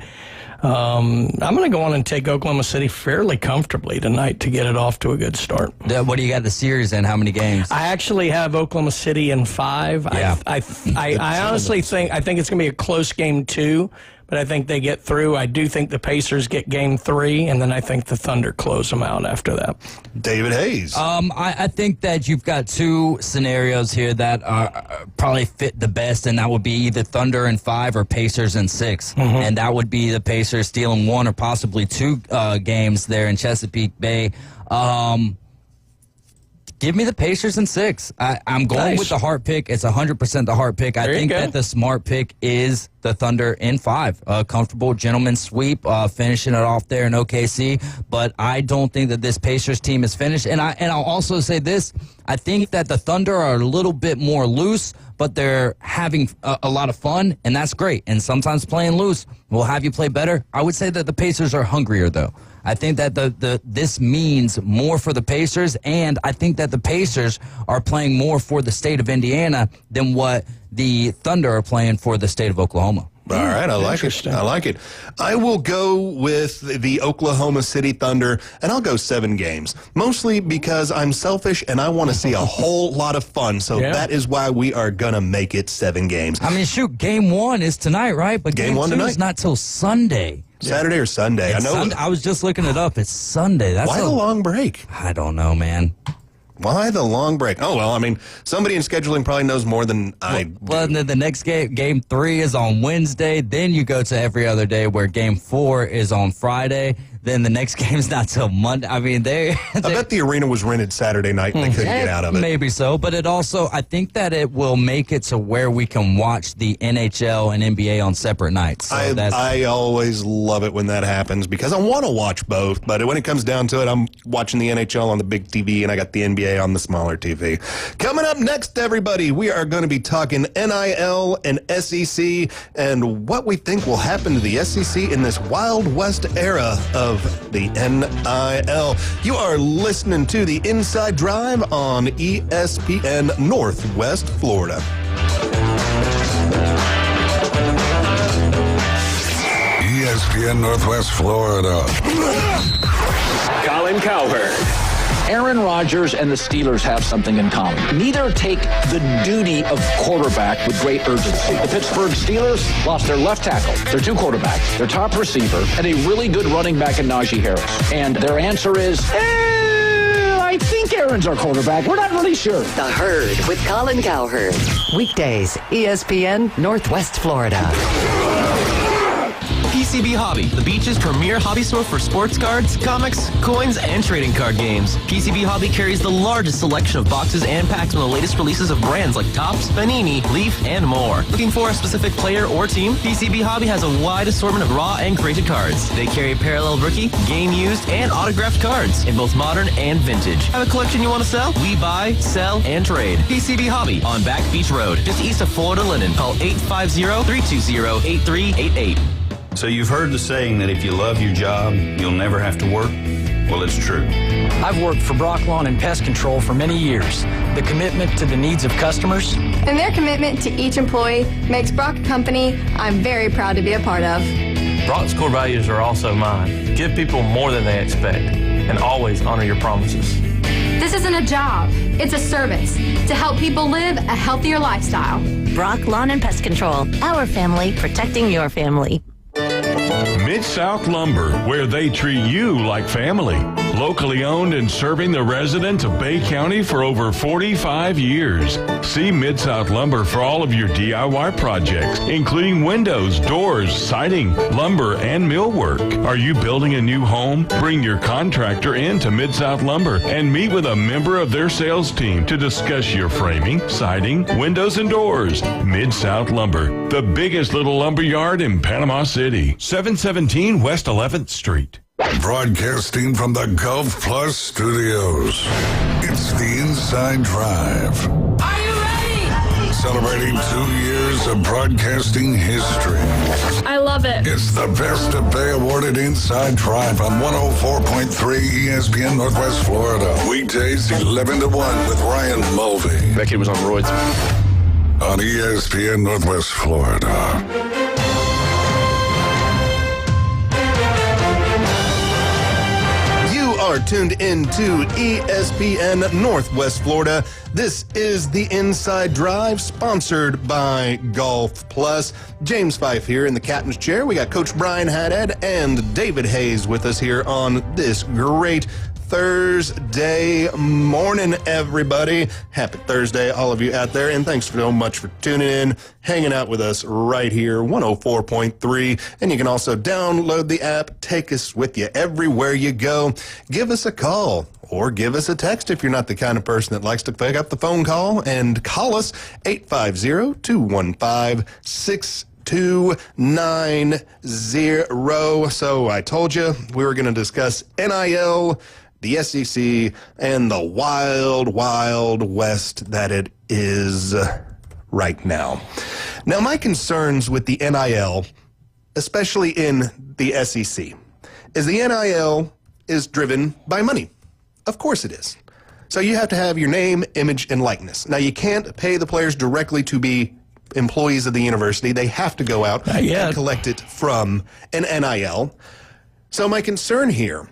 I'm going to go on and take Oklahoma City fairly comfortably tonight to get it off to a good start. What do you got the series in? How many games? I actually have Oklahoma City in 5. Yeah. I honestly think it's going to be a close Game 2, but I think they get through. I do think the Pacers get Game 3, and then I think the Thunder close them out after that. David Hayes. I think that you've got 2 scenarios here that probably fit the best, and that would be either Thunder in 5 or Pacers in 6. Mm-hmm. And that would be the Pacers stealing 1 or possibly 2 games there in Chesapeake Bay. Give me the Pacers in 6. I'm going with the heart pick. It's 100% the heart pick. I think that the smart pick is the Thunder in 5. A comfortable gentleman's sweep, finishing it off there in OKC. But I don't think that this Pacers team is finished. And I'll also say this. I think that the Thunder are a little bit more loose, but they're having a lot of fun, and that's great. And sometimes playing loose will have you play better. I would say that the Pacers are hungrier, though. I think that this means more for the Pacers, and I think that the Pacers are playing more for the state of Indiana than what the Thunder are playing for the state of Oklahoma. All right, I like it. I like it. I will go with the Oklahoma City Thunder, and I'll go 7 games, mostly because I'm selfish and I want to see a whole lot of fun. So that is why we are going to make it 7 games. I mean, shoot, Game 1 is tonight, right? But Game 1 tonight is not till Sunday. Saturday or Sunday? I was just looking it up. It's Sunday. Why the long break? I don't know, man. Why the long break? Oh, well, I mean, somebody in scheduling probably knows more than I do. Well, and then the next game 3 is on Wednesday. Then you go to every other day where Game 4 is on Friday. Then the next game is not till Monday. I mean, I bet the arena was rented Saturday night and they couldn't get out of it. Maybe so, but it also, I think that it will make it to where we can watch the NHL and NBA on separate nights. So I always love it when that happens because I want to watch both, but when it comes down to it, I'm watching the NHL on the big TV and I got the NBA on the smaller TV. Coming up next, everybody, we are going to be talking NIL and SEC and what we think will happen to the SEC in this Wild West era of the NIL. You are listening to the Inside Drive on ESPN Northwest Florida. ESPN Northwest Florida. Colin Cowherd. Aaron Rodgers and the Steelers have something in common. Neither take the duty of quarterback with great urgency. The Pittsburgh Steelers lost their left tackle, their 2 quarterbacks, their top receiver, and a really good running back in Najee Harris. And their answer is, I think Aaron's our quarterback. We're not really sure. The Herd with Colin Cowherd. Weekdays, ESPN Northwest Florida. PCB Hobby, the beach's premier hobby store for sports cards, comics, coins, and trading card games. PCB Hobby carries the largest selection of boxes and packs from the latest releases of brands like Topps, Panini, Leaf, and more. Looking for a specific player or team? PCB Hobby has a wide assortment of raw and graded cards. They carry parallel rookie, game used, and autographed cards in both modern and vintage. Have a collection you want to sell? We buy, sell, and trade. PCB Hobby on Back Beach Road, just east of Florida Linen. Call 850-320-8388. So you've heard the saying that if you love your job, you'll never have to work? Well, it's true. I've worked for Brock Lawn and Pest Control for many years. The commitment to the needs of customers. And their commitment to each employee makes Brock a company I'm very proud to be a part of. Brock's core values are also mine. Give people more than they expect, and always honor your promises. This isn't a job, it's a service to help people live a healthier lifestyle. Brock Lawn and Pest Control. Our family protecting your family. Mid-South Lumber, where they treat you like family. Locally owned and serving the residents of Bay County for over 45 years. See Mid-South Lumber for all of your DIY projects, including windows, doors, siding, lumber, and millwork. Are you building a new home? Bring your contractor in to Mid-South Lumber and meet with a member of their sales team to discuss your framing, siding, windows, and doors. Mid-South Lumber, the biggest little lumber yard in Panama City. 717 West 11th Street. Broadcasting from the Gulf Plus studios, it's the Inside Drive. Are you ready? Celebrating 2 years of broadcasting history. I love it. It's the Best of Bay awarded Inside Drive on 104.3 ESPN Northwest Florida. Weekdays 11 to 1 with Ryan Mulvey. Becky was on roids. On ESPN Northwest Florida. Are tuned into ESPN Northwest Florida. This is the Inside Drive, sponsored by Golf Plus. James Fife here in the captain's chair. We got Coach Brian Haddad and David Hayes with us here on this great Thursday morning, everybody. Happy Thursday, all of you out there, and thanks so much for tuning in, hanging out with us right here, 104.3, and you can also download the app, take us with you everywhere you go. Give us a call or give us a text if you're not the kind of person that likes to pick up the phone call, and call us 850-215-6290. So I told you we were going to discuss NIL, the SEC, and the wild, wild west that it is right now. Now, my concerns with the NIL, especially in the SEC, is the NIL is driven by money. Of course it is. So you have to have your name, image, and likeness. Now, you can't pay the players directly to be employees of the university. They have to go out and collect it from an NIL. So my concern here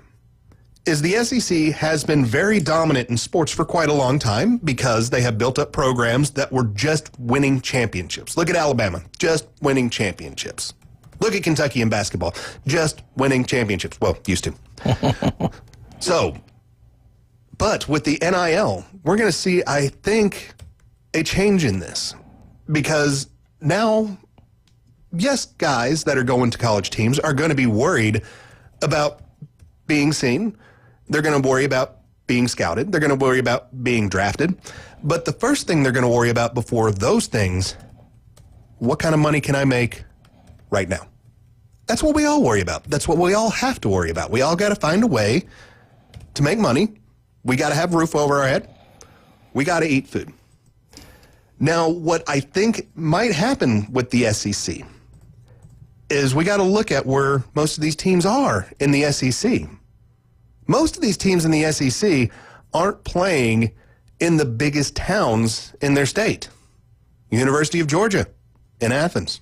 is the SEC has been very dominant in sports for quite a long time because they have built up programs that were just winning championships. Look at Alabama, just winning championships. Look at Kentucky in basketball, just winning championships. Well, used to. But with the NIL, we're going to see, I think, a change in this. Because now, yes, guys that are going to college teams are going to be worried about being seen. They're going to worry about being scouted. They're going to worry about being drafted. But the first thing they're going to worry about before those things, what kind of money can I make right now? That's what we all worry about. That's what we all have to worry about. We all got to find a way to make money. We got to have a roof over our head. We got to eat food. Now, what I think might happen with the SEC is we got to look at where most of these teams are in the SEC. Most of these teams in the SEC aren't playing in the biggest towns in their state. University of Georgia in Athens.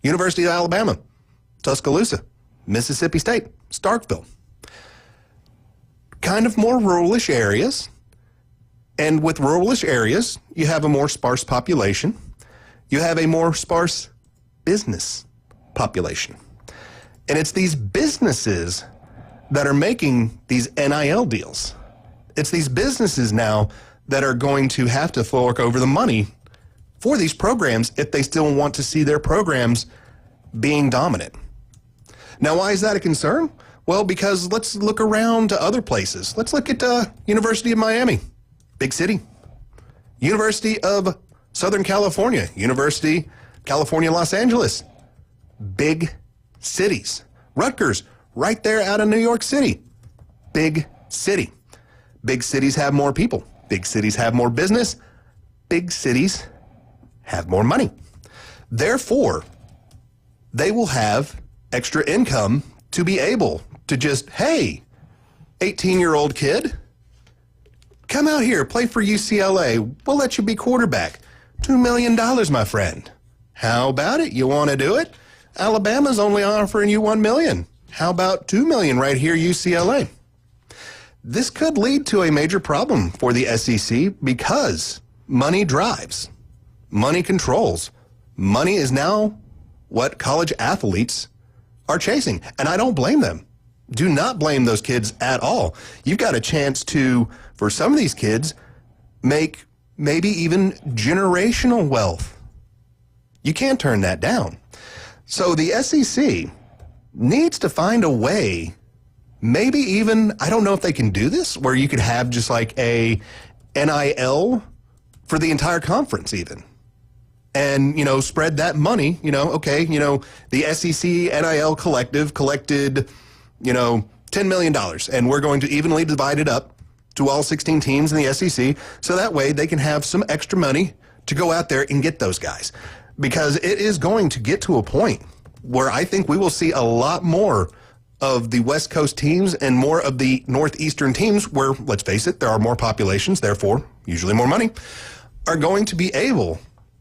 University of Alabama, Tuscaloosa. Mississippi State, Starkville. Kind of more ruralish areas. And with ruralish areas, you have a more sparse population. You have a more sparse business population. And it's these businesses that are making these NIL deals. It's these businesses now that are going to have to fork over the money for these programs if they still want to see their programs being dominant. Now, why is that a concern? Well, because let's look around to other places. Let's look at University of Miami, big city. University of Southern California, University California, Los Angeles, big cities. Rutgers, right there out of New York City, big city. Big cities have more people. Big cities have more business. Big cities have more money. Therefore, they will have extra income to be able to just, hey, 18-year-old kid, come out here, play for UCLA. We'll let you be quarterback. $2 million, my friend. How about it? You want to do it? Alabama's only offering you $1 million. How about $2 million right here, UCLA? This could lead to a major problem for the SEC because money drives. Money controls. Money is now what college athletes are chasing. And I don't blame them. Do not blame those kids at all. You've got a chance to, for some of these kids, make maybe even generational wealth. You can't turn that down. So the SEC needs to find a way, maybe even, I don't know if they can do this, where you could have just like a NIL for the entire conference even. And, spread that money, the SEC NIL collective collected, $10 million, and we're going to evenly divide it up to all 16 teams in the SEC, so that way they can have some extra money to go out there and get those guys. Because it is going to get to a point where I think we will see a lot more of the West Coast teams and more of the Northeastern teams where, let's face it, there are more populations, therefore usually more money, are going to be able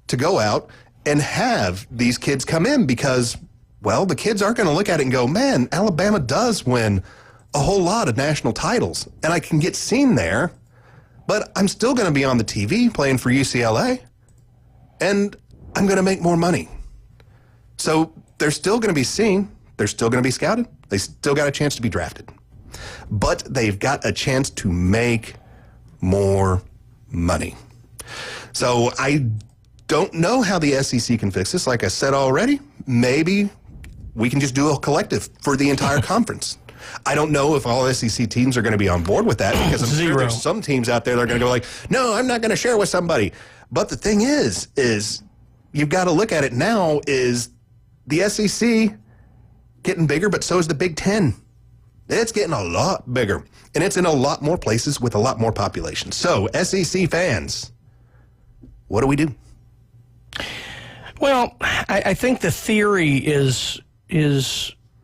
to go out and have these kids come in because, well, the kids aren't going to look at it and go, man, Alabama does win a whole lot of national titles, and I can get seen there, but I'm still going to be on the TV playing for UCLA, and I'm going to make more money. So they're still going to be seen. They're still going to be scouted. They still got a chance to be drafted. But they've got a chance to make more money. So I don't know how the SEC can fix this. Like I said already, maybe we can just do a collective for the entire conference. I don't know if all SEC teams are going to be on board with that because I'm sure there's some teams out there that are going to go like, no, I'm not going to share with somebody. But the thing is you've got to look at it now is the SEC getting bigger, but so is the Big Ten. It's getting a lot bigger, and it's in a lot more places with a lot more population. So, SEC fans, what do we do? Well, I think the theory is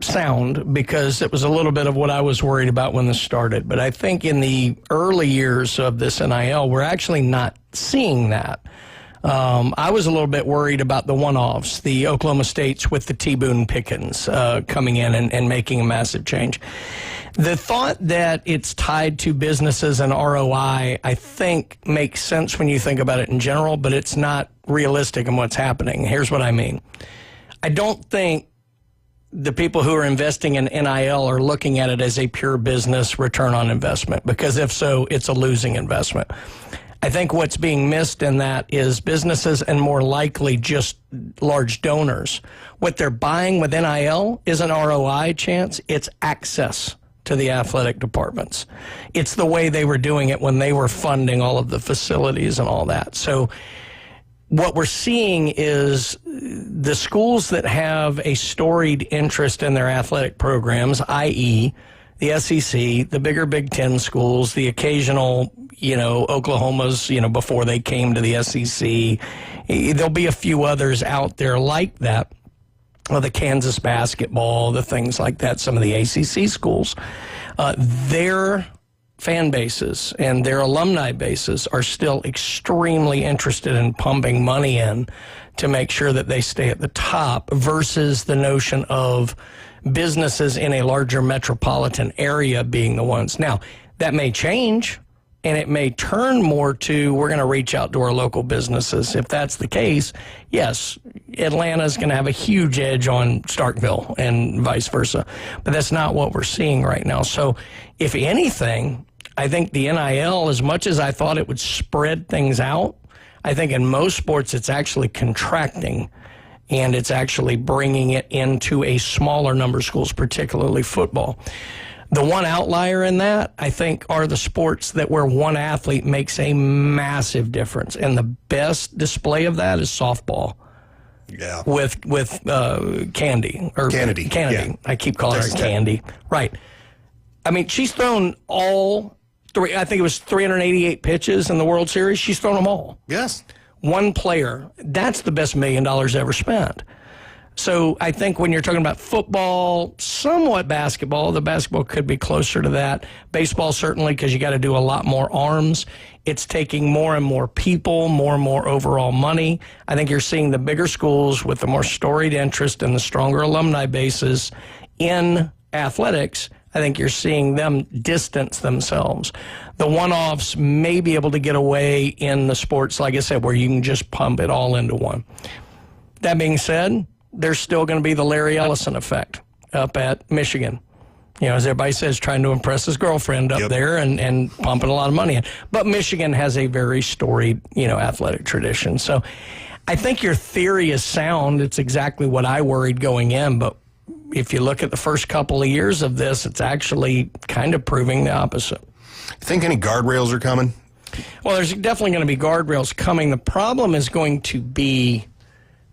sound because it was a little bit of what I was worried about when this started. But I think in the early years of this NIL, we're actually not seeing that. I was a little bit worried about the one-offs, the Oklahoma States with the T. Boone Pickens coming in and making a massive change. The thought that it's tied to businesses and ROI, I think, makes sense when you think about it in general, but it's not realistic in what's happening. Here's what I mean. I don't think the people who are investing in NIL are looking at it as a pure business return on investment, because if so, it's a losing investment. I think what's being missed in that is businesses and more likely just large donors. What they're buying with NIL isn't ROI chance, it's access to the athletic departments. It's the way they were doing it when they were funding all of the facilities and all that. So what we're seeing is the schools that have a storied interest in their athletic programs, i.e., the SEC, the bigger Big Ten schools, the occasional, Oklahoma's, before they came to the SEC. There'll be a few others out there like that. The Kansas basketball, the things like that, some of the ACC schools. Their fan bases and their alumni bases are still extremely interested in pumping money in to make sure that they stay at the top versus the notion of businesses in a larger metropolitan area being the ones. Now, that may change, and it may turn more to we're going to reach out to our local businesses. If that's the case, yes, Atlanta's going to have a huge edge on Starkville and vice versa. But that's not what we're seeing right now. So if anything, I think the NIL, as much as I thought it would spread things out, I think in most sports it's actually contracting, and it's actually bringing it into a smaller number of schools, particularly football. The one outlier in that, I think, are the sports that where one athlete makes a massive difference. And the best display of that is softball. Yeah. With Candy. Or Kennedy. Yeah. I keep calling her Candy. Right. I mean, she's thrown all three, I think it was 388 pitches in the World Series. She's thrown them all. Yes. One player. That's the best $1 million ever spent. So I think when you're talking about football, somewhat basketball, the basketball could be closer to that. Baseball, certainly, because you got to do a lot more arms. It's taking more and more people, more and more overall money. I think you're seeing the bigger schools with the more storied interest and the stronger alumni bases in athletics. I think you're seeing them distance themselves. The one-offs may be able to get away in the sports, like I said, where you can just pump it all into one. That being said, there's still going to be the Larry Ellison effect up at Michigan. You know, as everybody says, trying to impress his girlfriend up there and pumping a lot of money in. But Michigan has a very storied, athletic tradition. So I think your theory is sound. It's exactly what I worried going in. But if you look at the first couple of years of this, it's actually kind of proving the opposite. Think any guardrails are coming? Well, there's definitely going to be guardrails coming. The problem is going to be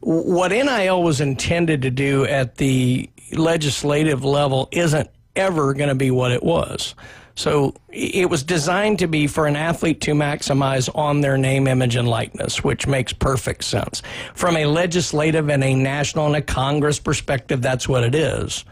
what NIL was intended to do at the legislative level isn't ever going to be what it was. So it was designed to be for an athlete to maximize on their name, image, and likeness, which makes perfect sense. From a legislative and a national and a Congress perspective, that's what it is.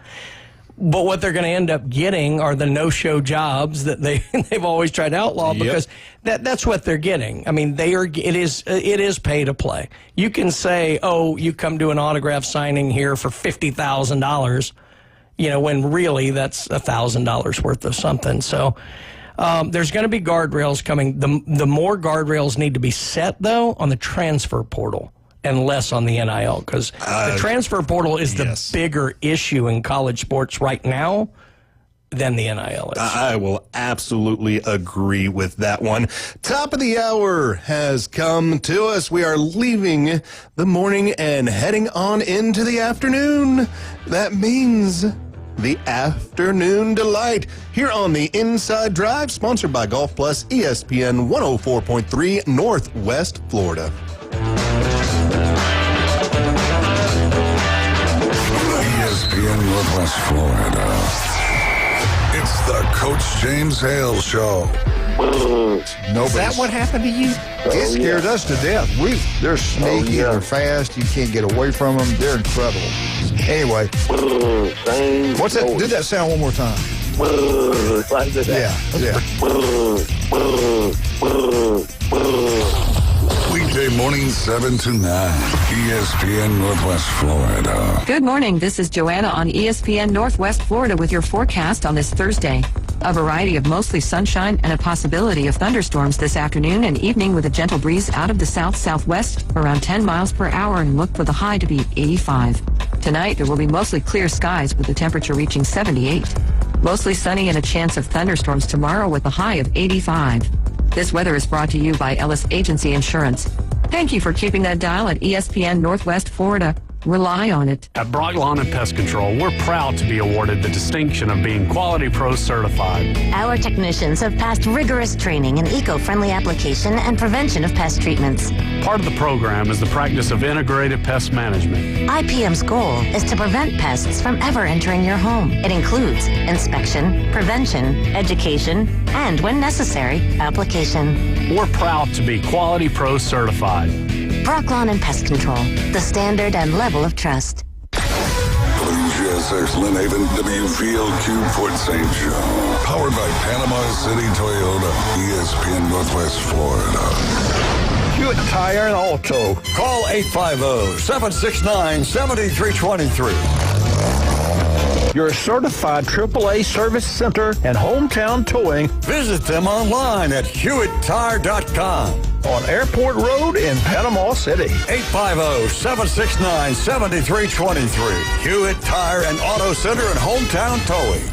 But what they're going to end up getting are the no-show jobs that they've always tried to outlaw, because that's what they're getting. I mean, it is pay to play. You can say, oh, you come to an autograph signing here for $50,000, when really that's $1,000 worth of something. So there's going to be guardrails coming. The more guardrails need to be set, though, on the transfer portal and less on the NIL, because the transfer portal is the bigger issue in college sports right now than the NIL is. I will absolutely agree with that one. Top of the hour has come to us. We are leaving the morning and heading on into the afternoon. That means the Afternoon Delight here on the Inside Drive, sponsored by Golf Plus, ESPN 104.3 Northwest Florida. ESPN Northwest Florida. It's the Coach James Hale Show. Is that what happened to you? It scared us to death. They're sneaky, they're fast, you can't get away from them, they're incredible. Anyway, what's that? Do that sound one more time. Weekday morning 7 to 9, ESPN Northwest Florida. Good morning. This is Joanna on ESPN Northwest Florida with your forecast on this Thursday. A variety of mostly sunshine and a possibility of thunderstorms this afternoon and evening with a gentle breeze out of the south-southwest around 10 miles per hour, and look for the high to be 85. Tonight, there will be mostly clear skies with the temperature reaching 78. Mostly sunny and a chance of thunderstorms tomorrow with a high of 85. This weather is brought to you by Ellis Agency Insurance. Thank you for keeping that dial at ESPN Northwest Florida. Rely on it. At Brock Lawn and Pest Control, we're proud to be awarded the distinction of being Quality Pro certified. Our technicians have passed rigorous training in eco-friendly application and prevention of pest treatments. Part of the program is the practice of integrated pest management. IPM's goal is to prevent pests from ever entering your home. It includes inspection, prevention, education, and, when necessary, application. We're proud to be Quality Pro certified. Brock Lawn and Pest Control, the standard and level of trust. WGSX Lynn Haven, WVLQ Port St. Joe. Powered by Panama City Toyota, ESPN Northwest Florida. Hewitt Tire and Auto. Call 850-769-7323. Your certified AAA service center and hometown towing. Visit them online at HewittTire.com. On Airport Road in Panama City. 850-769-7323. Hewitt Tire and Auto Center and Hometown Towing.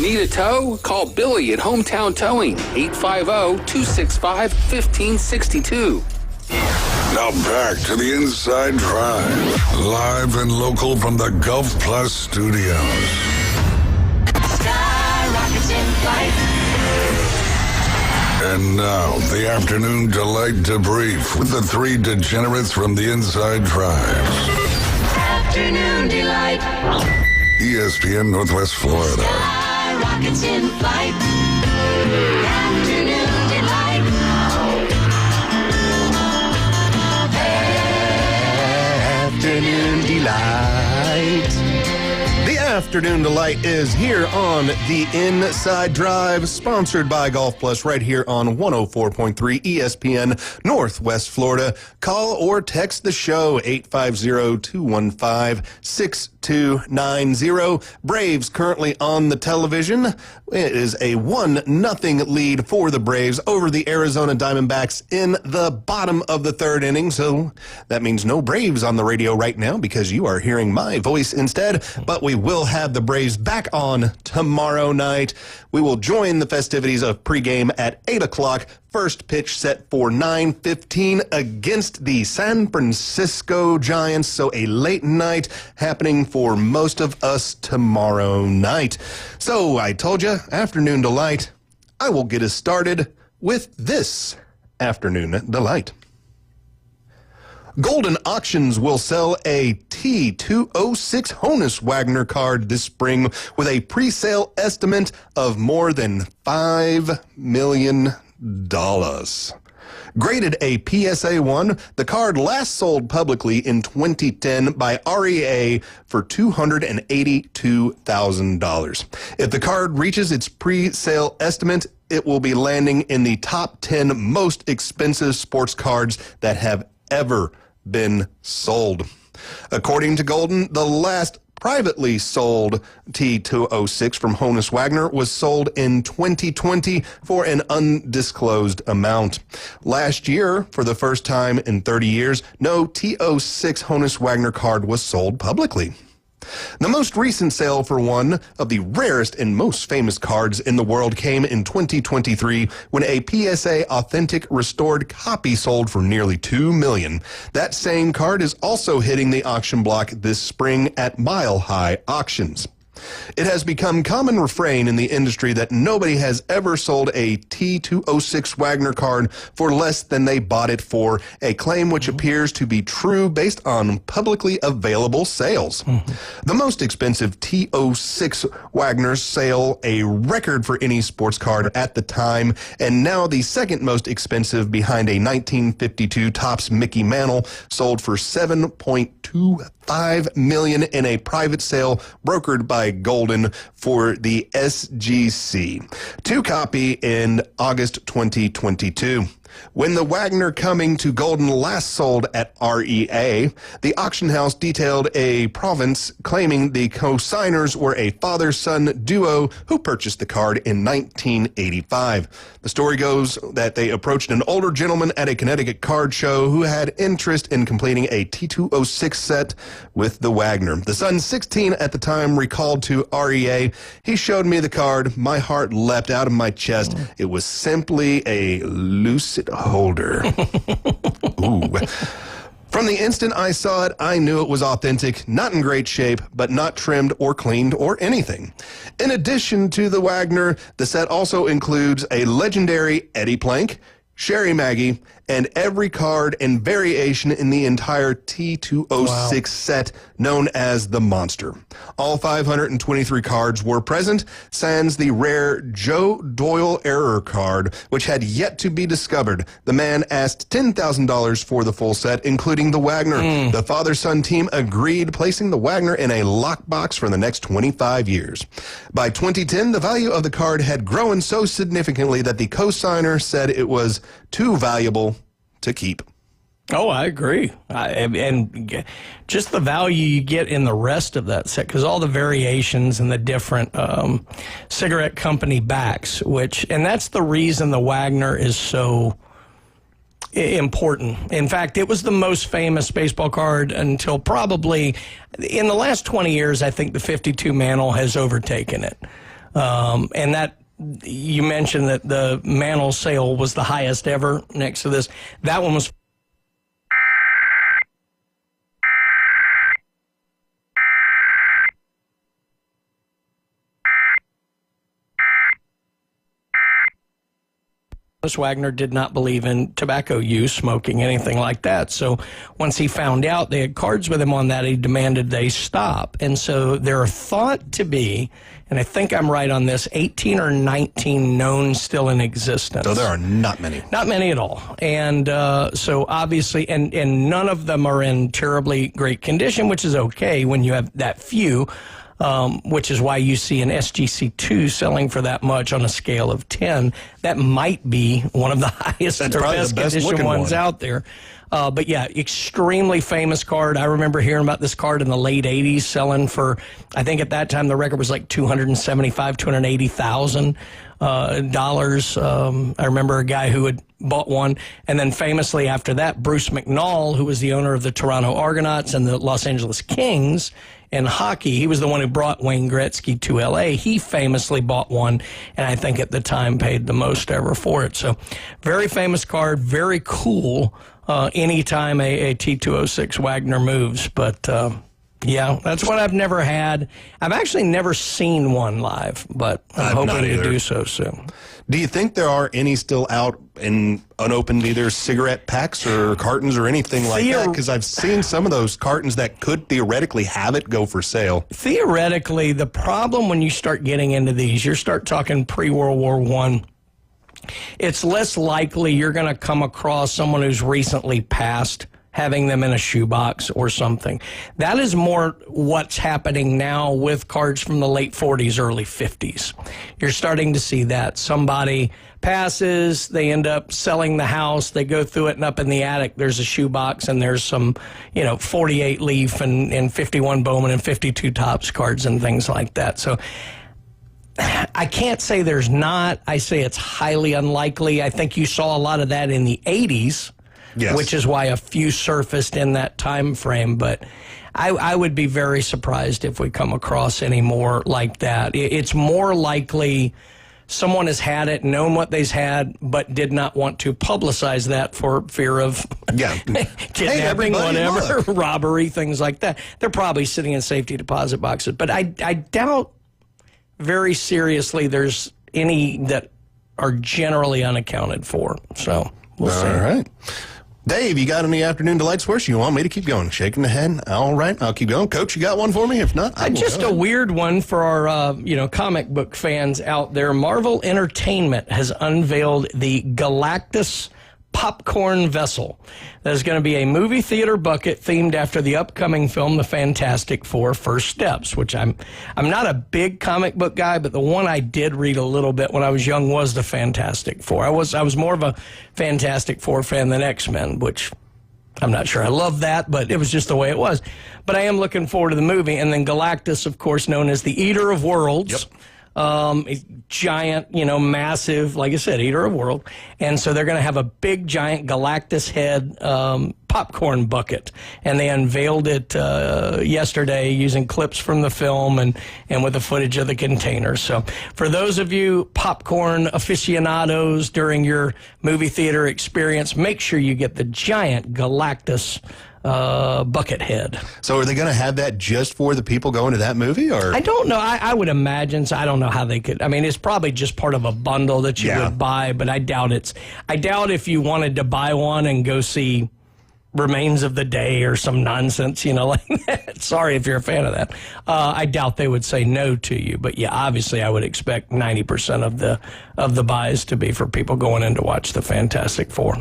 Need a tow? Call Billy at Hometown Towing, 850-265-1562. Now back to the Inside Drive, live and local from the Gulf Plus studios. Sky rockets in flight. And now, the Afternoon Delight Debrief with the three degenerates from the Inside Drive. Afternoon Delight. ESPN Northwest Florida. Sky rockets in flight. Afternoon Delight. Afternoon Delight. Afternoon Delight is here on the Inside Drive, sponsored by Golf Plus, right here on 104.3 ESPN Northwest Florida. Call or text the show 850-215-6290. Braves currently on the television. It is a 1-0 lead for the Braves over the Arizona Diamondbacks in the bottom of the third inning. So that means no Braves on the radio right now because you are hearing my voice instead. But we will have the Braves back on tomorrow night. We will join the festivities of pregame at 8 o'clock. First pitch set for 9:15 against the San Francisco Giants. So a late night happening for most of us tomorrow night. So I told you, Afternoon Delight. I will get us started with this Afternoon Delight. Golden Auctions will sell a T206 Honus Wagner card this spring with a pre-sale estimate of more than $5 million. Graded a PSA 1, the card last sold publicly in 2010 by REA for $282,000. If the card reaches its pre-sale estimate, it will be landing in the top 10 most expensive sports cards that have ever been sold. According to Golden, the last privately sold T206 from Honus Wagner was sold in 2020 for an undisclosed amount. Last year, for the first time in 30 years, no T06 Honus Wagner card was sold publicly. The most recent sale for one of the rarest and most famous cards in the world came in 2023 when a PSA Authentic restored copy sold for nearly $2 million. That same card is also hitting the auction block this spring at Mile High Auctions. It has become common refrain in the industry that nobody has ever sold a T206 Wagner card for less than they bought it for, a claim which appears to be true based on publicly available sales. The most expensive T06 Wagner sale, a record for any sports card at the time, and now the second most expensive behind a 1952 Topps Mickey Mantle, sold for $7.25 million in a private sale brokered by Golden for the SGC. 2 copy in August 2022. When the Wagner coming to Golden last sold at REA, the auction house detailed a province claiming the co-signers were a father-son duo who purchased the card in 1985. The story goes that they approached an older gentleman at a Connecticut card show who had interest in completing a T206 set with the Wagner. The son, 16 at the time, recalled to REA, "He showed me the card. My heart leapt out of my chest. It was simply a lucid holder." Ooh. "From the instant I saw it, I knew it was authentic, not in great shape, but not trimmed or cleaned or anything." In addition to the Wagner, the set also includes a legendary Eddie Plank, Sherry Maggie, and every card and variation in the entire T206 set, known as the Monster. All 523 cards were present, sans the rare Joe Doyle Error card, which had yet to be discovered. The man asked $10,000 for the full set, including the Wagner. The father-son team agreed, placing the Wagner in a lockbox for the next 25 years. By 2010, the value of the card had grown so significantly that the co-signer said it was too valuable to keep. Oh, I agree. And just the value you get in the rest of that set, because all the variations and the different cigarette company backs, and that's the reason the Wagner is so important. In fact, it was the most famous baseball card until probably in the last 20 years. I think the 52 Mantle has overtaken it. And that, you mentioned that the Mantle sale was the highest ever next to this. That one was Wagner did not believe in tobacco use, smoking, anything like that. So once he found out they had cards with him on that, he demanded they stop. And so there are thought to be, and I think I'm right on this, 18 or 19 known still in existence. So there are not many. Not many at all. And so obviously, and none of them are in terribly great condition, which is okay when you have that few. which is why you see an SGC2 selling for that much on a scale of 10. That might be one of the highest or best condition ones out there. But yeah, extremely famous card. I remember hearing about this card in the late 80s selling for, I think at that time the record was like $280,000. I remember a guy who had bought one, and then famously after that, Bruce McNall, who was the owner of the Toronto Argonauts and the Los Angeles Kings in hockey, he was the one who brought Wayne Gretzky to L.A. He famously bought one, and I think at the time paid the most ever for it. So very famous card, very cool anytime a T206 Wagner moves, but yeah, that's what I've never had. I've actually never seen one live, but I'm hoping to do so soon. Do you think there are any still out in unopened either cigarette packs or cartons or anything like that? Because I've seen some of those cartons that could theoretically have it go for sale. Theoretically, the problem when you start getting into these, you start talking pre-World War I, it's less likely you're going to come across someone who's recently passed having them in a shoebox or something. That is more what's happening now with cards from the late 40s, early 50s. You're starting to see that. Somebody passes, they end up selling the house, they go through it, and up in the attic there's a shoebox and there's some, 48 Leaf and 51 Bowman and 52 Topps cards and things like that. So I can't say there's not. I say it's highly unlikely. I think you saw a lot of that in the 80s. Yes. Which is why a few surfaced in that time frame. But I would be very surprised if we come across any more like that. It's more likely someone has had it, known what they've had, but did not want to publicize that for fear of kidnapping, whatever, robbery, things like that. They're probably sitting in safety deposit boxes. But I doubt very seriously there's any that are generally unaccounted for. So we'll see. All right. Dave, you got any afternoon delights for us? You want me to keep going? Shaking the head. All right, I'll keep going. Coach, you got one for me? If not, just a weird one for our comic book fans out there. Marvel Entertainment has unveiled the Galactus popcorn vessel. There's going to be a movie theater bucket themed after the upcoming film, The Fantastic Four: First Steps, which I'm not a big comic book guy, but the one I did read a little bit when I was young was The Fantastic Four. I was more of a Fantastic Four fan than X-Men, which I'm not sure I love that, but it was just the way it was. But I am looking forward to the movie. And then Galactus, of course, known as the Eater of Worlds. Yep. A giant, massive, like I said, eater of world. And so they're going to have a big, giant Galactus head popcorn bucket. And they unveiled it yesterday using clips from the film and with the footage of the container. So for those of you popcorn aficionados during your movie theater experience, make sure you get the giant Galactus bucket head. So are they going to have that just for the people going to that movie? Or I don't know. I would imagine. So I don't know how they could. I mean, it's probably just part of a bundle that you would buy, but I doubt if you wanted to buy one and go see Remains of the Day or some nonsense, like that. Sorry if you're a fan of that. I doubt they would say no to you. But yeah, obviously I would expect 90% of the buys to be for people going in to watch the Fantastic Four.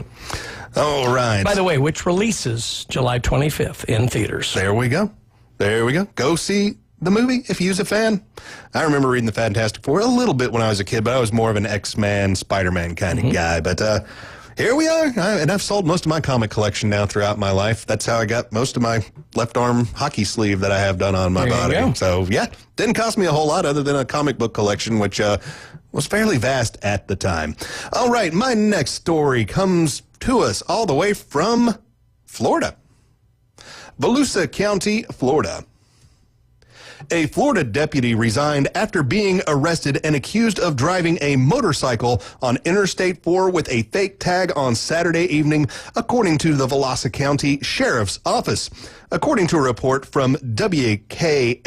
All right. By the way, which releases July 25th in theaters. There we go. Go see the movie if you're a fan. I remember reading the Fantastic Four a little bit when I was a kid, but I was more of an X-Man, Spider-Man kind of guy. But here we are, and I've sold most of my comic collection now throughout my life. That's how I got most of my left arm hockey sleeve that I have done on my body. So, yeah, didn't cost me a whole lot other than a comic book collection, which was fairly vast at the time. All right, my next story comes to us all the way from Florida. Volusia County, Florida. A Florida deputy resigned after being arrested and accused of driving a motorcycle on Interstate 4 with a fake tag on Saturday evening, according to the Volusia County Sheriff's Office. According to a report from WKMG,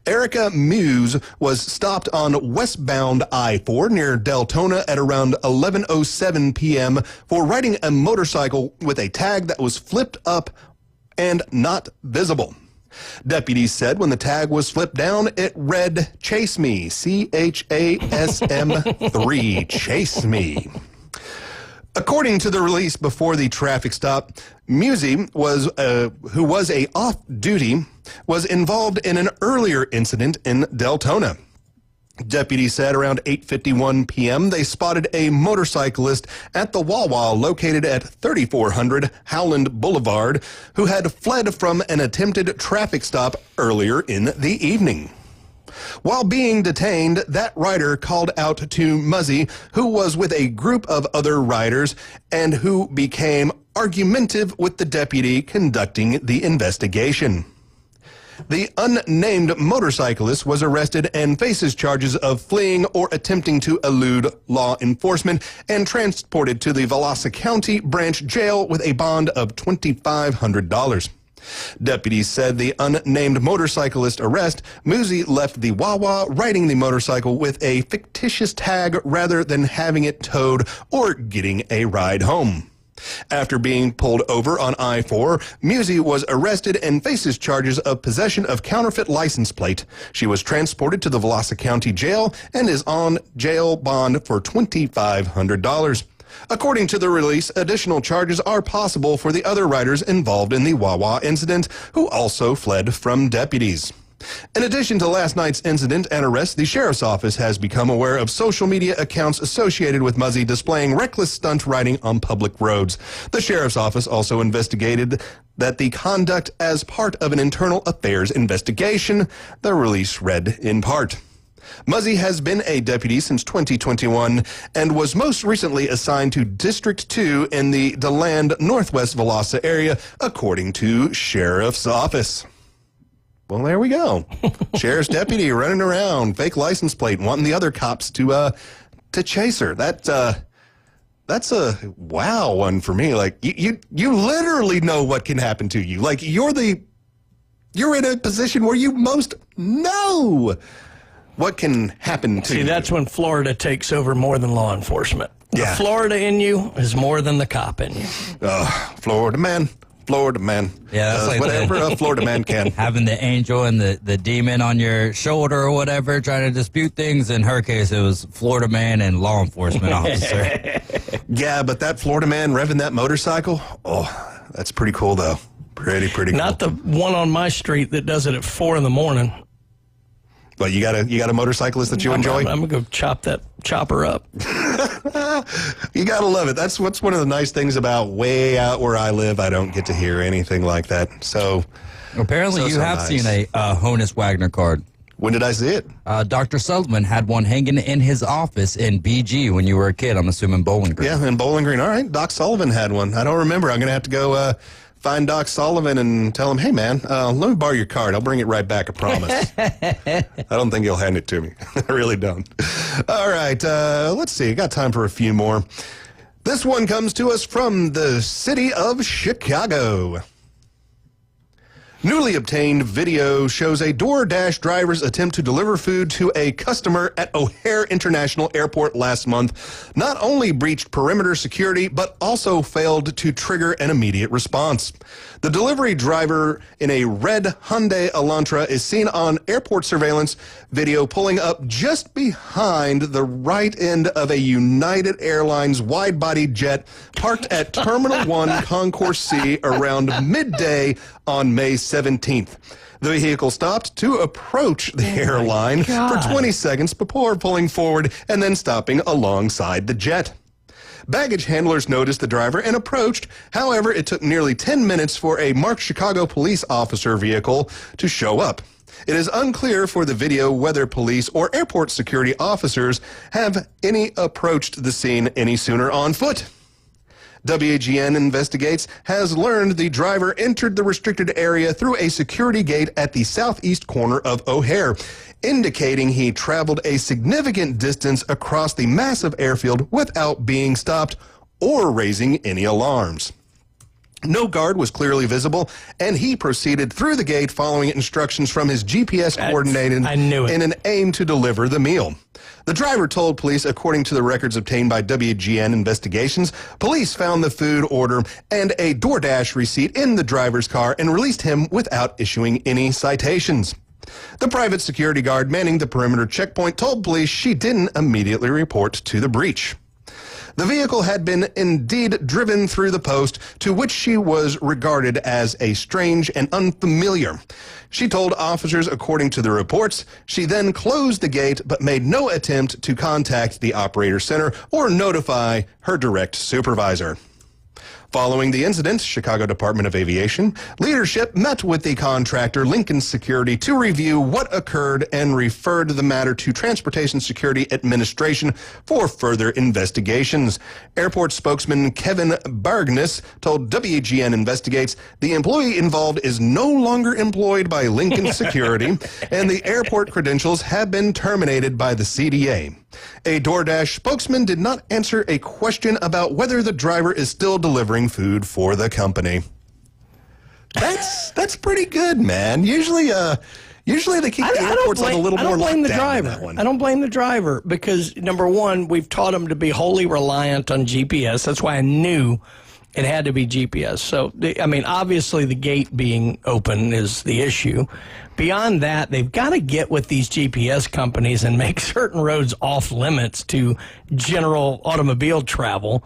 Erica Muse was stopped on westbound I-4 near Deltona at around 11:07 p.m. for riding a motorcycle with a tag that was flipped up and not visible. Deputies said when the tag was flipped down, it read, "Chase me, CHASM3, chase me." According to the release before the traffic stop, Musey who was a off-duty was involved in an earlier incident in Deltona. Deputies said around 8:51 p.m. they spotted a motorcyclist at the Wawa located at 3400 Howland Boulevard who had fled from an attempted traffic stop earlier in the evening. While being detained, that rider called out to Muzzy, who was with a group of other riders and who became argumentative with the deputy conducting the investigation. The unnamed motorcyclist was arrested and faces charges of fleeing or attempting to elude law enforcement and transported to the Velosa County Branch Jail with a bond of $2,500. Deputies said the unnamed motorcyclist arrest, Muzi left the Wawa riding the motorcycle with a fictitious tag rather than having it towed or getting a ride home. After being pulled over on I-4, Muzi was arrested and faces charges of possession of counterfeit license plate. She was transported to the Velosa County Jail and is on jail bond for $2,500. According to the release, additional charges are possible for the other riders involved in the Wawa incident, who also fled from deputies. In addition to last night's incident and arrest, the sheriff's office has become aware of social media accounts associated with Muzzy displaying reckless stunt riding on public roads. The sheriff's office also investigated that the conduct as part of an internal affairs investigation, the release read in part. Muzzy has been a deputy since 2021 and was most recently assigned to District 2 in the DeLand Northwest Velosa area, according to Sheriff's Office. Well, there we go. Sheriff's deputy running around, fake license plate, wanting the other cops to chase her. That's a wow one for me. Like you literally know what can happen to you. Like you're in a position where you most know what can happen to you. See, that's when Florida takes over more than law enforcement. Yeah. The Florida in you is more than the cop in you. Florida man. Yeah, that's like whatever a Florida man can. Having the angel and the demon on your shoulder or whatever, trying to dispute things. In her case, it was Florida man and law enforcement officer. Yeah, but that Florida man revving that motorcycle, that's pretty cool, though. Pretty cool. Not the one on my street that does it at 4 a.m. But you got a motorcyclist that you enjoy? I'm going to chop her up. You got to love it. That's what's one of the nice things about way out where I live. I don't get to hear anything like that. So apparently you have seen a Honus Wagner card. When did I see it? Dr. Sullivan had one hanging in his office in BG when you were a kid. I'm assuming Bowling Green. Yeah, in Bowling Green. All right. Doc Sullivan had one. I don't remember. I'm going to have to go find Doc Sullivan and tell him, hey, man, let me borrow your card. I'll bring it right back, I promise. I don't think he'll hand it to me. I really don't. All right, let's see. Got time for a few more. This one comes to us from the city of Chicago. Newly obtained video shows a DoorDash driver's attempt to deliver food to a customer at O'Hare International Airport last month not only breached perimeter security, but also failed to trigger an immediate response. The delivery driver in a red Hyundai Elantra is seen on airport surveillance video pulling up just behind the right end of a United Airlines wide-body jet parked at Terminal 1 Concourse C around midday on May 17th. The vehicle stopped to approach the airline for 20 seconds before pulling forward and then stopping alongside the jet. Baggage handlers noticed the driver and approached. However, it took nearly 10 minutes for a marked Chicago police officer vehicle to show up. It is unclear for the video whether police or airport security officers have approached the scene any sooner on foot. WAGN Investigates has learned the driver entered the restricted area through a security gate at the southeast corner of O'Hare, indicating he traveled a significant distance across the massive airfield without being stopped or raising any alarms. No guard was clearly visible, and he proceeded through the gate following instructions from his GPS coordinator in an aim to deliver the meal. The driver told police, according to the records obtained by WGN Investigations, police found the food order and a DoorDash receipt in the driver's car and released him without issuing any citations. The private security guard manning the perimeter checkpoint told police she didn't immediately report to the breach. The vehicle had been indeed driven through the post, to which she was regarded as a strange and unfamiliar. She told officers, according to the reports, she then closed the gate but made no attempt to contact the operator center or notify her direct supervisor. Following the incident, Chicago Department of Aviation leadership met with the contractor, Lincoln Security, to review what occurred and referred the matter to Transportation Security Administration for further investigations. Airport spokesman Kevin Bargness told WGN Investigates the employee involved is no longer employed by Lincoln Security and the airport credentials have been terminated by the CDA. A DoorDash spokesman did not answer a question about whether the driver is still delivering food for the company. That's pretty good, man. Usually they keep the airports like a little more locked down than that one. I don't blame the driver because, number one, we've taught them to be wholly reliant on GPS. That's why I knew it had to be GPS. So, I mean, obviously the gate being open is the issue. Beyond that, they've got to get with these GPS companies and make certain roads off limits to general automobile travel.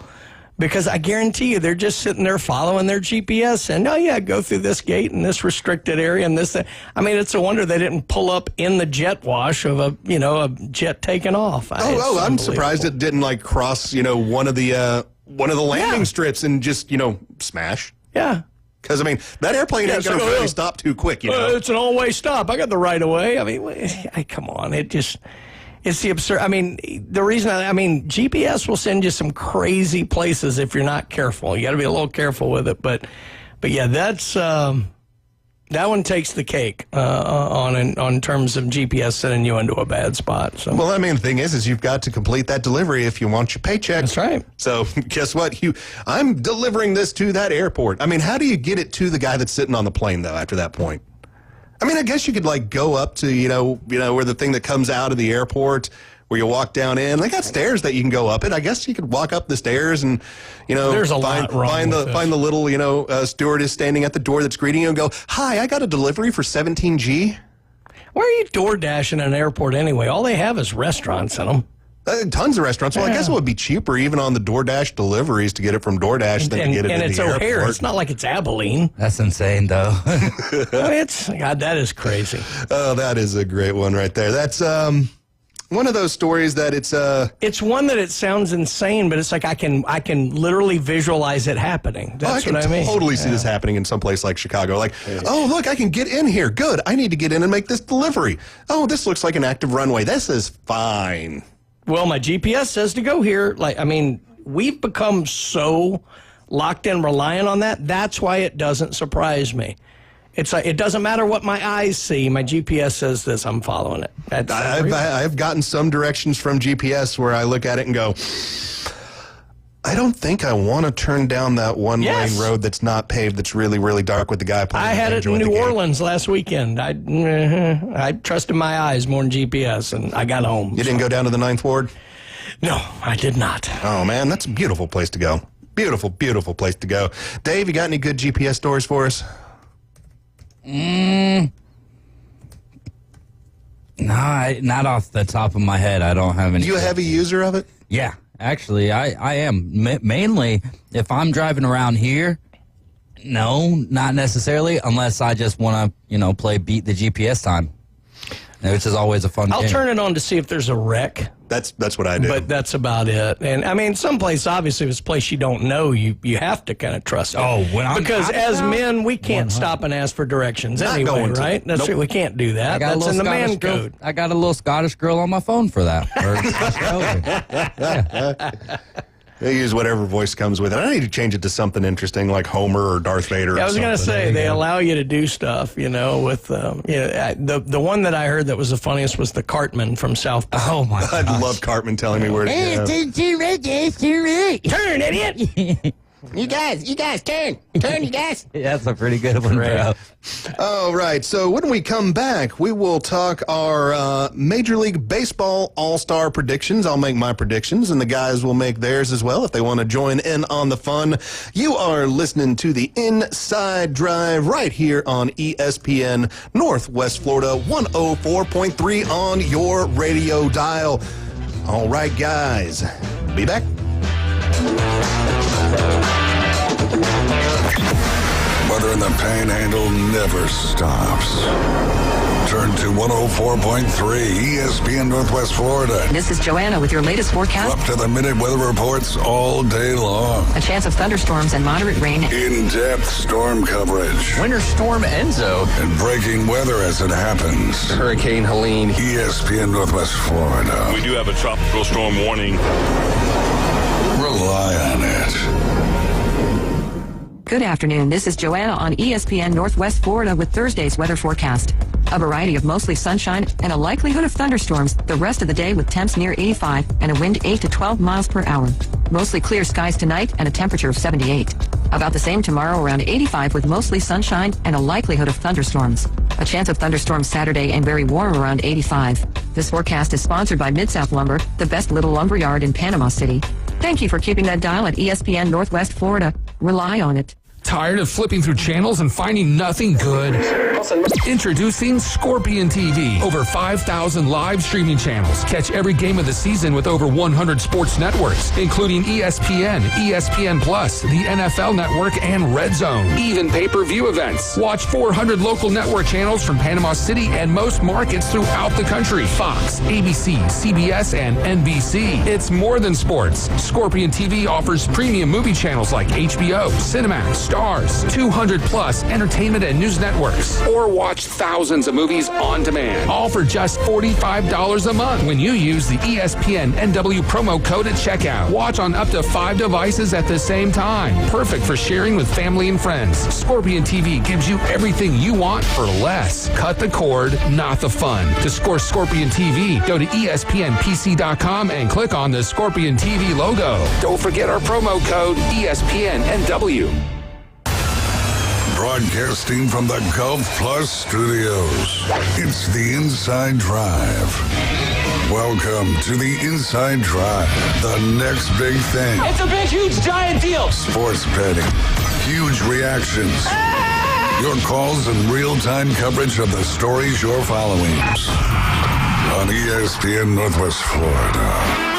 Because I guarantee you, they're just sitting there following their GPS and, oh, yeah, go through this gate in this restricted area and this. I mean, it's a wonder they didn't pull up in the jet wash of a jet taking off. I'm surprised it didn't like cross, one of the landing strips and just, smash. Yeah. Because, I mean, that airplane ain't going to really stop too quick, It's an all-way stop. I got the right of way. I mean, come on. It's the absurd. I mean, the reason, GPS will send you some crazy places if you're not careful. You got to be a little careful with it. But yeah, that's that one takes the cake on terms of GPS sending you into a bad spot. So. Well, I mean, the thing is you've got to complete that delivery if you want your paycheck. That's right. So guess what? I'm delivering this to that airport. I mean, how do you get it to the guy that's sitting on the plane, though, after that point? I mean, I guess you could, go up to, where the thing that comes out of the airport, where you walk down in. They got stairs that you can go up it. I guess you could walk up the stairs and, There's a lot wrong find the little, stewardess standing at the door that's greeting you and go, hi, I got a delivery for 17G. Why are you door dashing an airport anyway? All they have is restaurants in them. Tons of restaurants. Well, I guess it would be cheaper even on the DoorDash deliveries to get it from DoorDash than to get it and to it's the O'Hare. airport. It's not like it's Abilene. That's insane, though. God, that is crazy. Oh, that is a great one right there. That's one of those stories that it's one that it sounds insane, but it's like I can literally visualize it happening. That's what I mean. I can totally see this happening in some place like Chicago. Like, oh, look, I can get in here. Good. I need to get in and make this delivery. Oh, this looks like an active runway. This is fine. Well, my GPS says to go here. We've become so locked in, reliant on that. That's why it doesn't surprise me. It's like it doesn't matter what my eyes see. My GPS says this. I'm following it. I've gotten some directions from GPS where I look at it and go, I don't think I want to turn down that one-lane road that's not paved, that's really, really dark with the guy playing. I had it in New Orleans last weekend. I trusted my eyes more than GPS, and I got home. You didn't go down to the 9th Ward? No, I did not. Oh, man, that's a beautiful place to go. Beautiful, beautiful place to go. Dave, you got any good GPS stories for us? No, not off the top of my head. I don't have any. You a heavy user of it? Yeah. Actually, I am. Mainly, if I'm driving around here, no, not necessarily, unless I just want to, play Beat the GPS Time, which is always a fun game. I'll turn it on to see if there's a wreck. That's what I do. But that's about it. And, I mean, someplace, obviously, if it's a place you don't know, you have to kind of trust it. Because as men, we can't stop and ask for directions anyway, right? That's right. We can't do that. That's in the man code. I got a little Scottish girl on my phone for that. They use whatever voice comes with it. I need to change it to something interesting like Homer or Darth Vader. I was going to say, they allow you to do stuff, with, the one that I heard that was the funniest was the Cartman from South Park. Oh, my God. I love Cartman telling me where to go. Turn, idiot! You guys, turn, you guys. Yeah, that's a pretty good one, bro. All right, so when we come back, we will talk our Major League Baseball All-Star predictions. I'll make my predictions, and the guys will make theirs as well if they want to join in on the fun. You are listening to the Inside Drive right here on ESPN Northwest Florida, 104.3 on your radio dial. All right, guys, be back. Weather in the Panhandle never stops. Turn to 104.3 ESPN Northwest Florida. This is Joanna with your latest forecast. Up to the minute weather reports all day long. A chance of thunderstorms and moderate rain. In-depth storm coverage. Winter Storm Enzo. And breaking weather as it happens. Hurricane Helene. ESPN Northwest Florida. We do have a tropical storm warning. Rely on it. Good afternoon. This is Joanna on ESPN Northwest Florida with Thursday's weather forecast. A variety of mostly sunshine and a likelihood of thunderstorms the rest of the day with temps near 85 and a wind 8 to 12 miles per hour. Mostly clear skies tonight and a temperature of 78. About the same tomorrow, around 85 with mostly sunshine and a likelihood of thunderstorms. A chance of thunderstorms Saturday and very warm around 85. This forecast is sponsored by Mid-South Lumber, the best little lumber yard in Panama City. Thank you for keeping that dial at ESPN Northwest Florida. Rely on it. Tired of flipping through channels and finding nothing good? Introducing Scorpion TV. Over 5,000 live streaming channels. Catch every game of the season with over 100 sports networks, including ESPN, ESPN Plus, the NFL Network, and Red Zone. Even pay-per-view events. Watch 400 local network channels from Panama City and most markets throughout the country. Fox, ABC, CBS, and NBC. It's more than sports. Scorpion TV offers premium movie channels like HBO, Cinemax, Stars, 200 plus entertainment and news networks, or watch thousands of movies on demand, all for just $45 a month when you use the ESPN NW promo code at checkout. Watch on up to 5 devices at the same time. Perfect for sharing with family and friends. Scorpion TV gives you everything you want for less. Cut the cord, not the fun. To score Scorpion TV, go to ESPNPC.com and click on the Scorpion TV logo. Don't forget our promo code ESPNNW. Broadcasting from the Gulf Plus studios, it's the Inside Drive. Welcome to the Inside Drive, the next big thing. It's a big, huge, giant deal. Sports betting, huge reactions, your calls and real-time coverage of the stories you're following on ESPN Northwest Florida.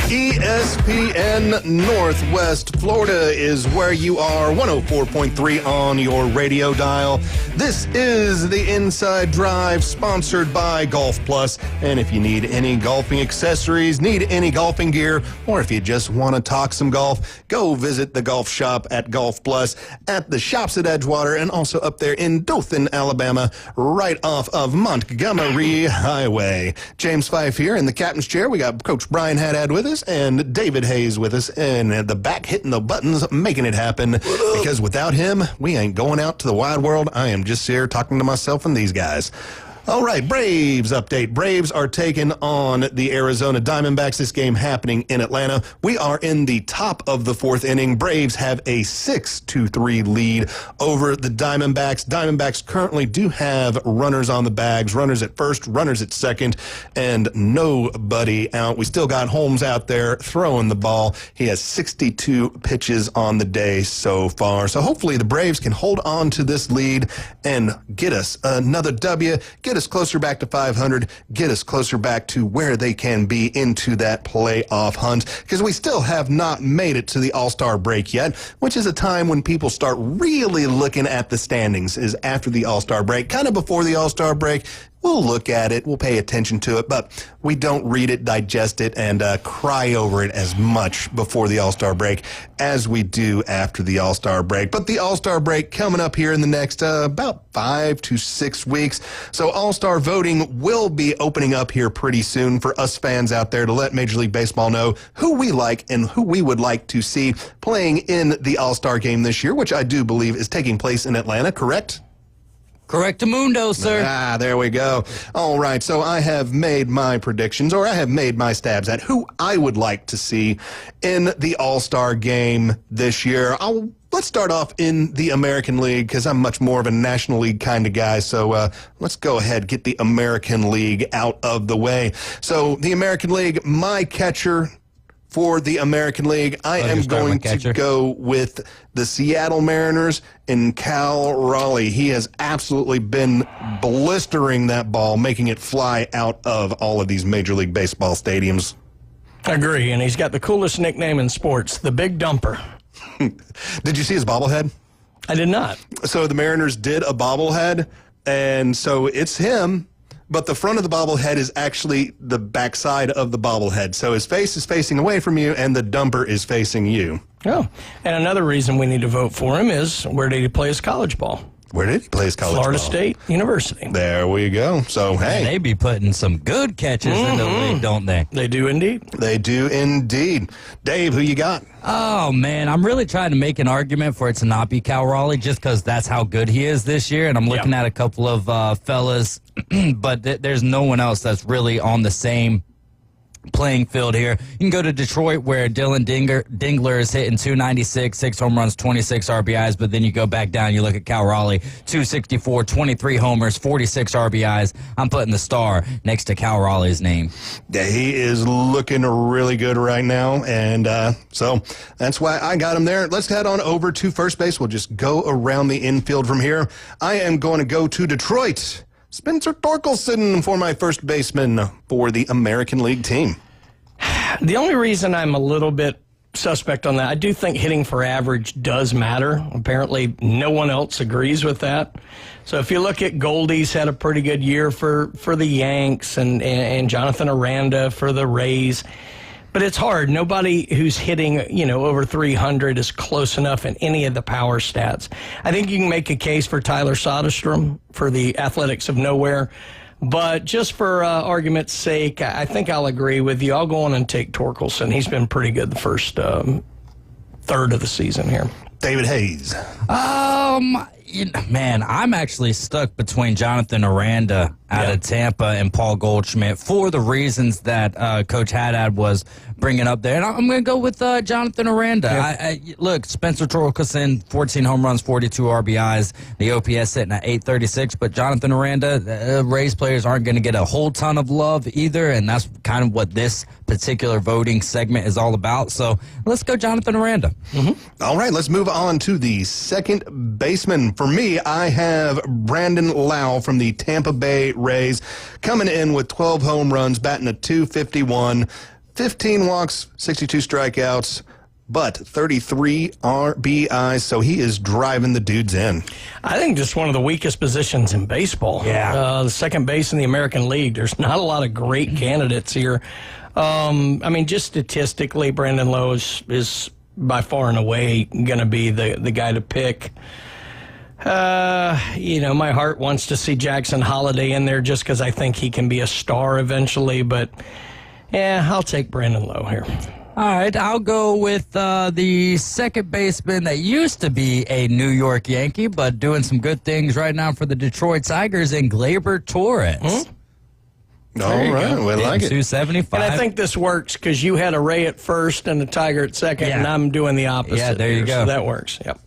ESPN Northwest Florida is where you are, 104.3 on your radio dial. This is the Inside Drive, sponsored by Golf Plus. And if you need any golfing accessories, need any golfing gear, or if you just want to talk some golf, go visit the golf shop at Golf Plus at the shops at Edgewater and also up there in Dothan, Alabama, right off of Montgomery Highway. James Fife here in the captain's chair. We got Coach Brian Haddad with us and David Hayes with us, and at the back hitting the buttons, making it happen, because without him, we ain't going out to the wide world. I am just here talking to myself and these guys. All right, Braves update. Braves are taking on the Arizona Diamondbacks. This game happening in Atlanta. We are in the top of the fourth inning. Braves have a 6-3 lead over the Diamondbacks. Diamondbacks currently do have runners on the bags, runners at first, runners at second, and nobody out. We still got Holmes out there throwing the ball. He has 62 pitches on the day so far. So hopefully the Braves can hold on to this lead and get us another W, get us closer back to 500, get us closer back to where they can be into that playoff hunt, because we still have not made it to the All-Star break yet, which is a time when people start really looking at the standings, is after the All-Star break. Kind of before the All-Star break, we'll look at it, we'll pay attention to it, but we don't read it, digest it, and cry over it as much before the All-Star break as we do after the All-Star break. But the All-Star break coming up here in the next about 5 to 6 weeks. So All-Star voting will be opening up here pretty soon for us fans out there to let Major League Baseball know who we like and who we would like to see playing in the All-Star game this year, which I do believe is taking place in Atlanta, correct? Correctamundo, sir. Ah, there we go. All right, so I have made my predictions, or I have made my stabs at who I would like to see in the All-Star game this year. Let's start off in the American League, because I'm much more of a National League kind of guy. So let's go ahead, get the American League out of the way. So the American League, my catcher, for the American League, I am going to go with the Seattle Mariners and Cal Raleigh. He has absolutely been blistering that ball, making it fly out of all of these Major League Baseball stadiums. I agree, and he's got the coolest nickname in sports, the Big Dumper. Did you see his bobblehead? I did not. So the Mariners did a bobblehead, and so it's him, but the front of the bobblehead is actually the backside of the bobblehead. So his face is facing away from you, and the dumper is facing you. Oh, and another reason we need to vote for him is, where did he play his college ball? Where did he play his college Florida ball? State University. There we go. So, hey. They be putting some good catches in the league, don't they? They do indeed. They do indeed. Dave, who you got? Oh, man, I'm really trying to make an argument for it to not be Cal Raleigh just because that's how good he is this year. And I'm looking at a couple of fellas, but there's no one else that's really on the same playing field here. You can go to Detroit, where Dylan Dingler is hitting 296, 6 home runs, 26 RBIs, but then you go back down, you look at Cal Raleigh, 264, 23 homers, 46 RBIs. I'm putting the star next to Cal Raleigh's name. Yeah, he is looking really good right now, and so that's why I got him there. Let's head on over to first base. We'll just go around the infield from here. I am going to go to Detroit. Spencer Torkelson for my first baseman for the American League team. The only reason I'm a little bit suspect on that, I do think hitting for average does matter. Apparently, no one else agrees with that. So if you look at Goldie's had a pretty good year for the Yanks and Jonathan Aranda for the Rays. But it's hard. Nobody who's hitting, over 300 is close enough in any of the power stats. I think you can make a case for Tyler Soderstrom for the Athletics of Nowhere. But just for argument's sake, I think I'll agree with you. I'll go on and take Torkelson. He's been pretty good the first third of the season here. David Hayes. Man, I'm actually stuck between Jonathan Aranda out of Tampa and Paul Goldschmidt for the reasons that Coach Haddad was bringing up there. And I'm going to go with Jonathan Aranda. Yeah. Look, Spencer Torkelson, 14 home runs, 42 RBIs. The OPS sitting at 836. But Jonathan Aranda, Rays players aren't going to get a whole ton of love either. And that's kind of what this particular voting segment is all about. So let's go Jonathan Aranda. Mm-hmm. All right, let's move on to the second baseman. For me, I have Brandon Lau from the Tampa Bay Rays coming in with 12 home runs, batting a .251, 15 walks, 62 strikeouts, but 33 RBIs, so he is driving the dudes in. I think just one of the weakest positions in baseball. Yeah. The second base in the American League. There's not a lot of great candidates here. Just statistically, Brandon Lowe is by far and away going to be the guy to pick. My heart wants to see Jackson Holliday in there just because I think he can be a star eventually. But, I'll take Brandon Lowe here. All right, I'll go with the second baseman that used to be a New York Yankee, but doing some good things right now for the Detroit Tigers, in Gleyber Torres. All right, we like it. 275. And I think this works because you had a Ray at first and a Tiger at second, and I'm doing the opposite. Yeah, there you go. So that works. Yep.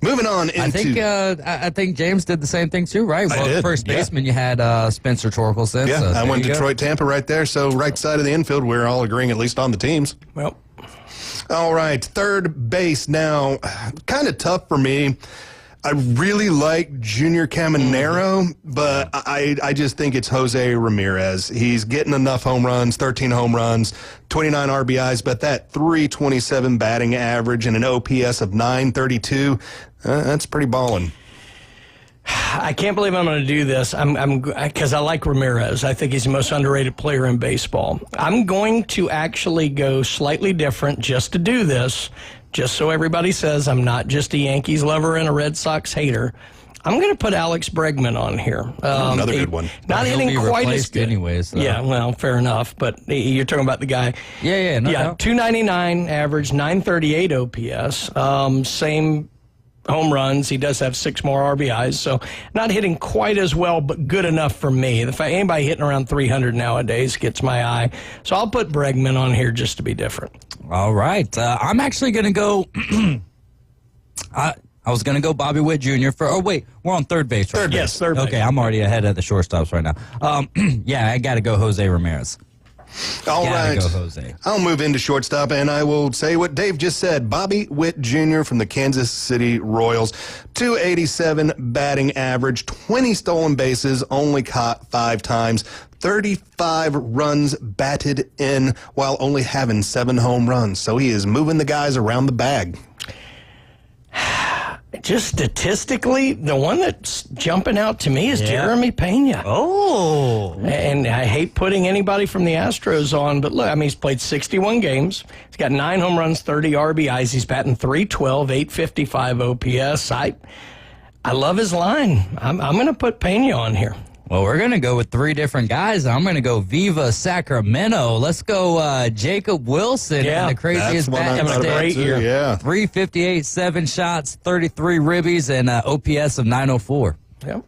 Moving on into... I think James did the same thing too, right? I did, first baseman, you had Spencer Torkelson. Yeah, so I went Detroit, Tampa right there. So right side of the infield, we're all agreeing at least on the teams. Well, all right, third base now. Kind of tough for me. I really like Junior Caminero, but I just think it's Jose Ramirez. He's getting enough home runs, 13 home runs, 29 RBIs, but that .327 batting average and an OPS of .932, that's pretty ballin'. I can't believe I'm going to do this. Because I like Ramirez. I think he's the most underrated player in baseball. I'm going to actually go slightly different just to do this, just so everybody says I'm not just a Yankees lover and a Red Sox hater. I'm going to put Alex Bregman on here. Another good one. Not hitting quite as good. Anyways, so. Yeah, well, fair enough. But you're talking about the guy. Yeah, no doubt. 299 average, 938 OPS. Same home runs. He does have 6 more RBIs, so not hitting quite as well, but good enough for me. The fact anybody hitting around 300 nowadays gets my eye. So I'll put Bregman on here just to be different. All right. I'm actually going to go... I was going to go Bobby Witt Jr. we're on third base, right? Yes, third base. Okay, I'm already ahead of the shortstops right now. I got to go Jose Ramirez. All right. Go, Jose. I'll move into shortstop, and I will say what Dave just said. Bobby Witt Jr. from the Kansas City Royals. 287 batting average, 20 stolen bases, only caught 5 times. 35 runs batted in while only having 7 home runs. So he is moving the guys around the bag. Just statistically, the one that's jumping out to me is Jeremy Pena. Oh. And I hate putting anybody from the Astros on, but look, I mean, he's played 61 games. He's got 9 home runs, 30 RBIs. He's batting .312, .855 OPS. I love his line. I'm going to put Pena on here. Well, we're going to go with 3 different guys. I'm going to go Viva Sacramento. Let's go Jacob Wilson. Yeah, the craziest batting a great year. Yeah. 358, 7 shots, 33 ribbies, and OPS of 904. Yep.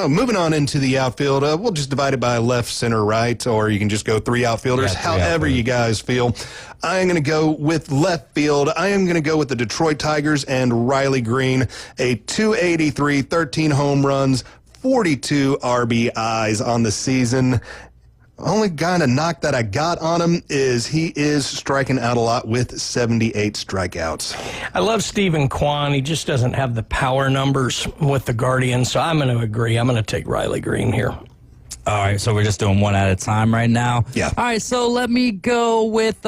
Moving on into the outfield, we'll just divide it by left, center, right, or you can just go 3 outfielders, however you guys feel. I am going to go with left field. I am going to go with the Detroit Tigers and Riley Green, a 283, 13 home runs, 42 RBIs on the season. Only kind of knock that I got on him is he is striking out a lot with 78 strikeouts. I love Stephen Kwan. He just doesn't have the power numbers with the Guardians, so I'm going to agree. I'm going to take Riley Green here. All right, so we're just doing one at a time right now. Yeah. All right, so let me go with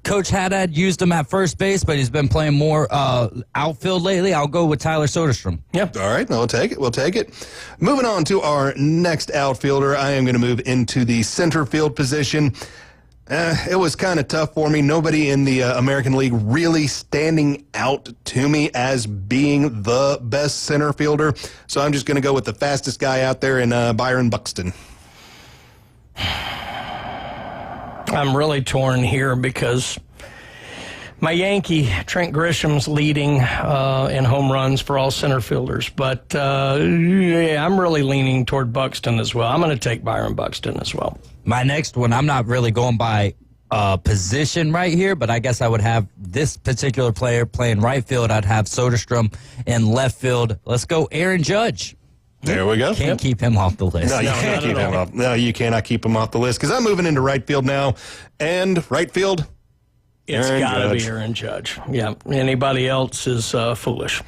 Coach Haddad used him at first base, but he's been playing more outfield lately. I'll go with Tyler Soderstrom. Yep. All right, we'll take it. Moving on to our next outfielder, I am going to move into the center field position. It was kind of tough for me. Nobody in the American League really standing out to me as being the best center fielder. So I'm just going to go with the fastest guy out there in Byron Buxton. I'm really torn here because my Yankee, Trent Grisham's leading in home runs for all center fielders. But, I'm really leaning toward Buxton as well. I'm going to take Byron Buxton as well. My next one, I'm not really going by position right here, but I guess I would have this particular player playing right field. I'd have Soderstrom in left field. Let's go Aaron Judge. There we go. Can't keep him off the list. No, you can't keep him off. No, you cannot keep him off the list because I'm moving into right field now. And right field, it's got to be Aaron Judge. Yeah. Anybody else is foolish.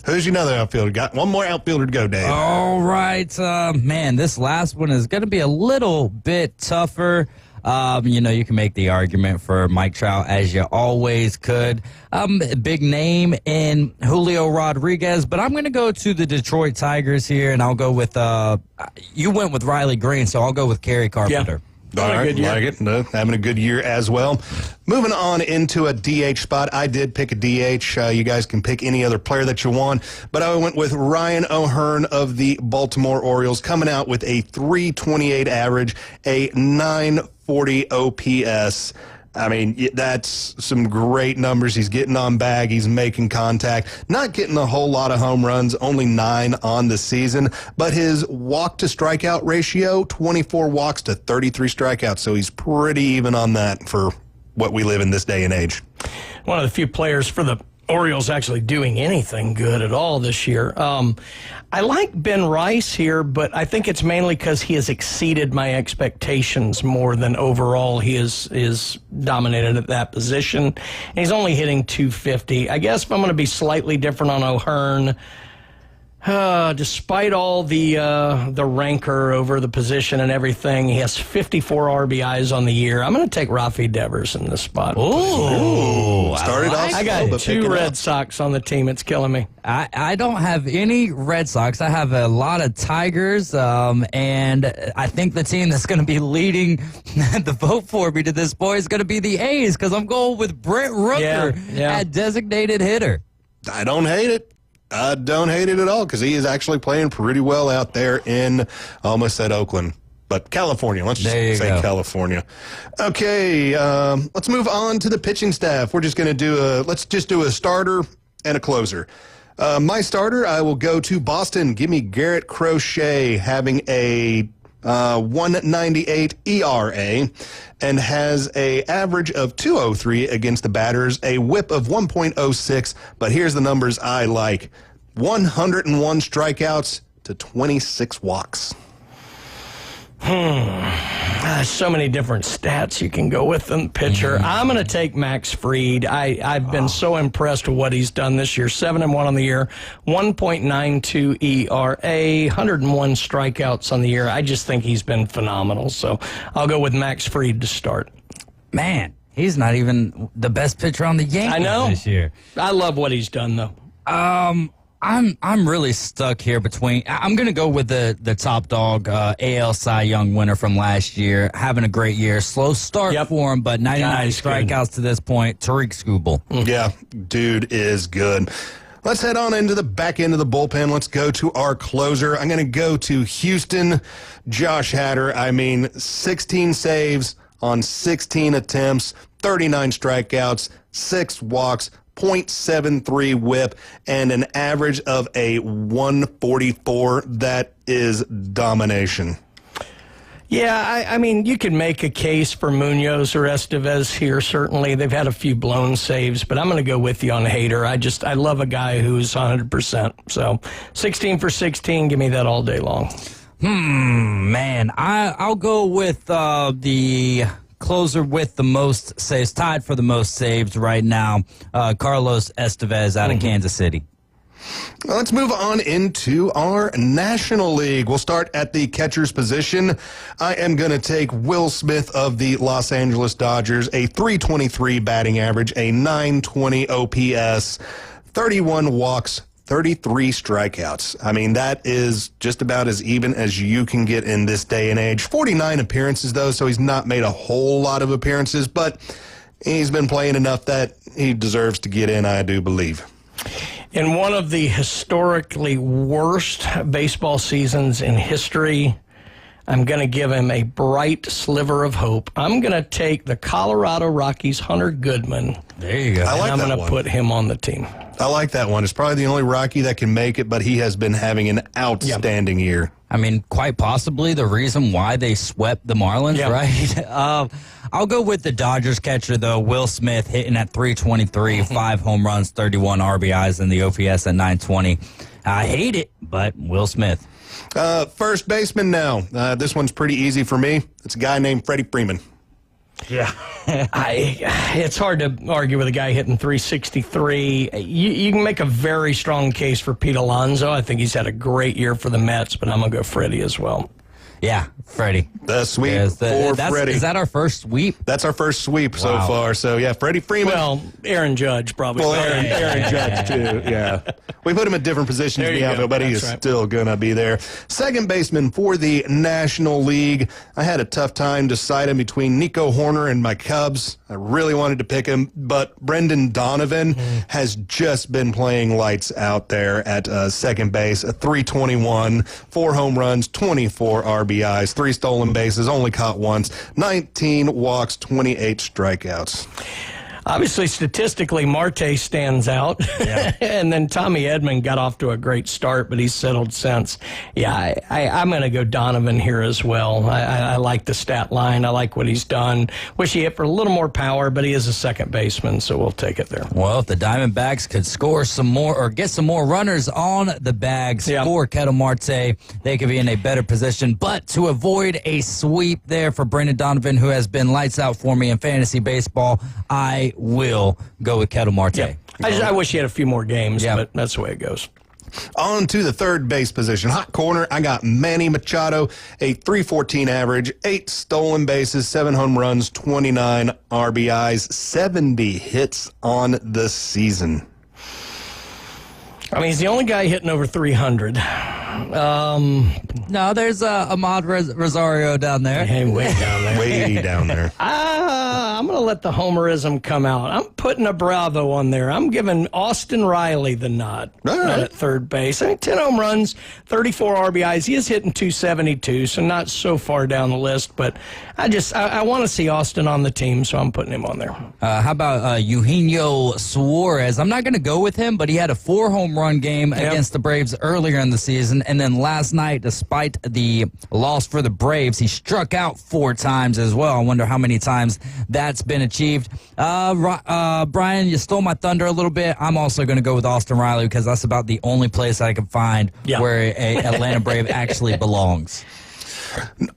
Who's your other outfielder? Got one more outfielder to go, Dave. All right. Man, this last one is going to be a little bit tougher. You can make the argument for Mike Trout as you always could. Big name in Julio Rodriguez, but I'm going to go to the Detroit Tigers here, and I'll go with you went with Riley Green, so I'll go with Kerry Carpenter. Yeah. All right, like it. Having a good year as well. Moving on into a DH spot. I did pick a DH. You guys can pick any other player that you want, but I went with Ryan O'Hearn of the Baltimore Orioles, coming out with a 328 average, a 940 OPS. I mean, that's some great numbers. He's getting on bag. He's making contact. Not getting a whole lot of home runs, only 9 on the season. But his walk-to-strikeout ratio, 24 walks to 33 strikeouts. So he's pretty even on that for what we live in this day and age. One of the few players for the Orioles actually doing anything good at all this year. I like Ben Rice here, but I think it's mainly because he has exceeded my expectations more than overall he is dominated at that position. And he's only hitting .250. I guess if I'm going to be slightly different on O'Hearn, despite all the rancor over the position and everything, he has 54 RBIs on the year. I'm going to take Rafi Devers in this spot. Ooh, started off. I got 2 Red Sox on the team. It's killing me. I don't have any Red Sox. I have a lot of Tigers, and I think the team that's going to be leading the vote for me to this point is going to be the A's because I'm going with Brent Rooker at designated hitter. I don't hate it. I don't hate it at all because he is actually playing pretty well out there in, almost said Oakland, but California. Let's just say California. Okay, let's move on to the pitching staff. We're just going to do let's just do a starter and a closer. My starter, I will go to Boston. Give me Garrett Crochet having a 198 ERA and has a average of 203 against the batters, a whip of 1.06, but here's the numbers I like. 101 strikeouts to 26 walks. So many different stats you can go with in the pitcher. I'm going to take Max Fried. I've been so impressed with what he's done this year. 7-1 on the year, 1.92 ERA, 101 strikeouts on the year. I just think he's been phenomenal. So I'll go with Max Fried to start. Man, he's not even the best pitcher on the Yankees this year. I love what he's done, though. I'm really stuck here between. I'm going to go with the top dog, AL Cy Young winner from last year, having a great year. Slow start for him, but 99 strikeouts to this point. Tariq Skubal. Yeah, dude is good. Let's head on into the back end of the bullpen. Let's go to our closer. I'm going to go to Houston, Josh Hader. 16 saves on 16 attempts, 39 strikeouts, 6 walks, .73 whip, and an average of a 144. That is domination. Yeah, you can make a case for Munoz or Estevez here, certainly. They've had a few blown saves, but I'm going to go with you on Hader. I love a guy who's 100%. So 16 for 16, give me that all day long. Man, I'll go with the closer with the most saves, tied for the most saves right now, Carlos Estevez out of Kansas City. Well, let's move on into our National League. We'll start at the catcher's position. I am going to take Will Smith of the Los Angeles Dodgers, a .323 batting average, a .920 OPS, 31 walks, 33 strikeouts. That is just about as even as you can get in this day and age. 49 appearances, though, so he's not made a whole lot of appearances, but he's been playing enough that he deserves to get in, I do believe. In one of the historically worst baseball seasons in history, I'm going to give him a bright sliver of hope. I'm going to take the Colorado Rockies' Hunter Goodman. There you go. I'm going to put him on the team. I like that one. It's probably the only Rocky that can make it, but he has been having an outstanding year. Quite possibly the reason why they swept the Marlins, right? I'll go with the Dodgers catcher, though, Will Smith, hitting at .323, 5 home runs, 31 RBIs, and the OPS at .920. I hate it, but Will Smith. First baseman now. This one's pretty easy for me. It's a guy named Freddie Freeman. Yeah. It's hard to argue with a guy hitting .363. You can make a very strong case for Pete Alonso. I think he's had a great year for the Mets, but I'm going to go Freddie as well. Yeah, Freddie. The sweep for Freddie. Is that our first sweep? That's our first sweep so far. So, yeah, Freddie Freeman. Well, Aaron Judge probably. Well, Aaron Judge, too, yeah. We put him in different positions in the outfield, but he is still going to be there. Second baseman for the National League. I had a tough time deciding between Nico Horner and my Cubs. I really wanted to pick him, but Brendan Donovan has just been playing lights out there at second base. A .321, 4 home runs, 24 RBIs, 3 stolen bases, only caught once, 19 walks, 28 strikeouts. Obviously, statistically, Marte stands out. Yeah. And then Tommy Edman got off to a great start, but he's settled since. Yeah, I'm going to go Donovan here as well. I like the stat line. I like what he's done. Wish he hit for a little more power, but he is a second baseman, so we'll take it there. Well, if the Diamondbacks could score some more or get some more runners on the bags for Ketel Marte, they could be in a better position. But to avoid a sweep there for Brendan Donovan, who has been lights out for me in fantasy baseball, I will go with Ketel Marte. Yeah. I wish he had a few more games, but that's the way it goes. On to the third base position. Hot corner, I got Manny Machado, a .314 average, 8 stolen bases, 7 home runs, 29 RBIs, 70 hits on the season. He's the only guy hitting over 300. No, there's Ahmad Rosario down there. Hey, way down there. Way down there. I'm going to let the homerism come out. I'm putting a Bravo on there. I'm giving Austin Riley the nod at third base. 10 home runs, 34 RBIs. He is hitting .272, so not so far down the list, but I want to see Austin on the team, so I'm putting him on there. How about Eugenio Suarez? I'm not going to go with him, but he had a 4 home run game against the Braves earlier in the season, and then last night, despite the loss for the Braves, he struck out 4 times as well. I wonder how many times that's been achieved. Brian, you stole my thunder a little bit. I'm also going to go with Austin Riley because that's about the only place I can find where a Atlanta Brave actually belongs.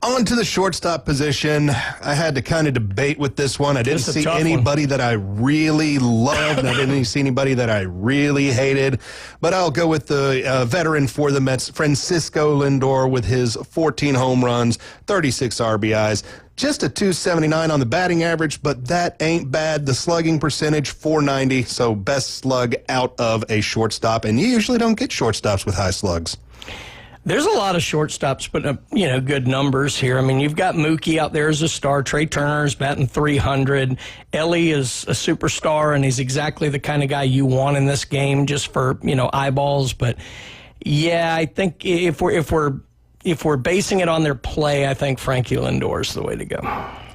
On to the shortstop position. I had to kind of debate with this one. I didn't see anybody that I really loved, and I didn't see anybody that I really hated. But I'll go with the veteran for the Mets, Francisco Lindor, with his 14 home runs, 36 RBIs. Just a 279 on the batting average, but that ain't bad. The slugging percentage, 490, so best slug out of a shortstop. And you usually don't get shortstops with high slugs. There's a lot of shortstops putting up, good numbers here. I mean, you've got Mookie out there as a star. Trey Turner's batting 300. Ellie is a superstar, and he's exactly the kind of guy you want in this game just for, eyeballs. But, yeah, I think if we're basing it on their play, I think Frankie Lindor is the way to go.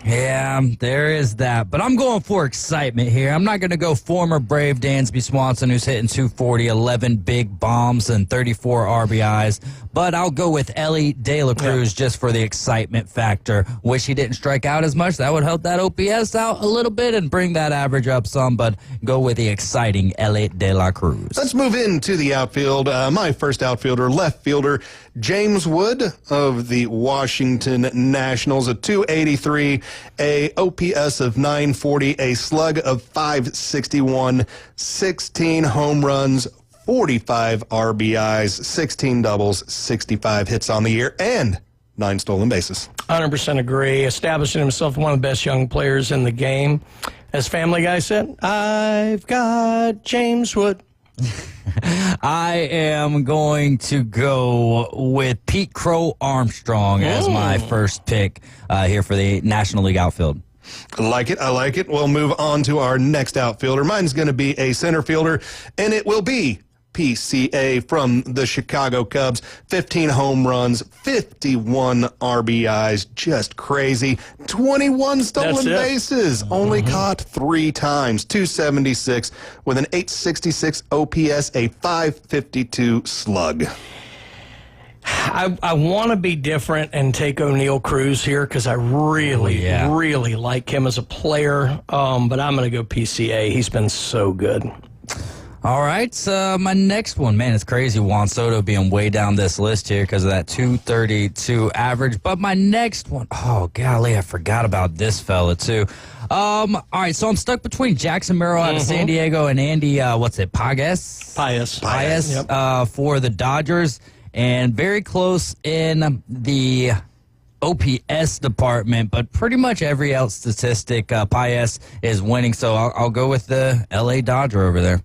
Yeah, there is that. But I'm going for excitement here. I'm not going to go former Brave Dansby Swanson, who's hitting 240, 11 big bombs, and 34 RBIs. But I'll go with Ellie De La Cruz just for the excitement factor. Wish he didn't strike out as much. That would help that OPS out a little bit and bring that average up some. But go with the exciting Ellie De La Cruz. Let's move into the outfield. My first outfielder, left fielder, James Wood of the Washington Nationals, a 283, a OPS of 940, a slug of 561, 16 home runs, 45 RBIs, 16 doubles, 65 hits on the year, and 9 stolen bases. 100% agree. Establishing himself one of the best young players in the game. As Family Guy said, I've got James Wood. I am going to go with Pete Crow Armstrong as my first pick here for the National League outfield. I like it. We'll move on to our next outfielder. Mine's going to be a center fielder, and it will be PCA from the Chicago Cubs. 15 home runs, 51 RBIs, just crazy. 21 stolen bases, only caught 3 times. 276 with an 866 OPS, a 552 slug. I want to be different and take O'Neal Cruz here because I really like him as a player. But I'm going to go PCA. He's been so good. All right, my next one, man, it's crazy Juan Soto being way down this list here because of that 232 average. But my next one, oh, golly, I forgot about this fella, too. All right, so I'm stuck between Jackson Merrill out of San Diego and Andy, Pages? Yep. For the Dodgers. And very close in the OPS department, but pretty much every else statistic, Paez is winning, so I'll go with the LA Dodger over there.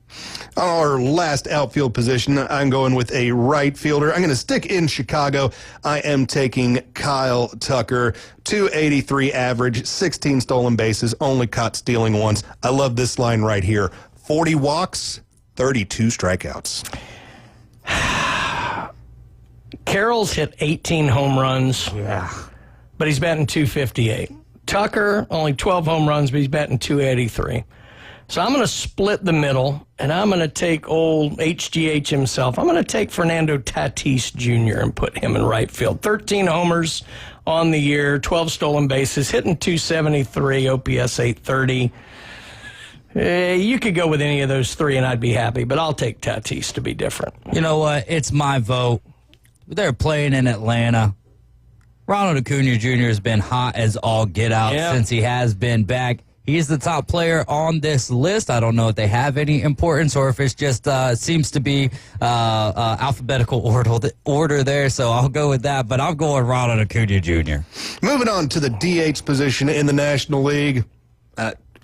Our last outfield position, I'm going with a right fielder. I'm going to stick in Chicago. I am taking Kyle Tucker, 283 average, 16 stolen bases, only caught stealing once. I love this line right here. 40 walks, 32 strikeouts. Carroll's hit 18 home runs, but he's batting 258. Tucker, only 12 home runs, but he's batting 283. So I'm going to split the middle, and I'm going to take old HGH himself. I'm going to take Fernando Tatis Jr. and put him in right field. 13 homers on the year, 12 stolen bases, hitting 273, OPS 830. You could go with any of those three, and I'd be happy, but I'll take Tatis to be different. You know what? It's my vote. They're playing in Atlanta. Ronald Acuna Jr. has been hot as all get out since he has been back. He's the top player on this list. I don't know if they have any importance or if it's just seems to be alphabetical order there, so I'll go with that. But I'm going Ronald Acuna Jr. Moving on to the DH position in the National League.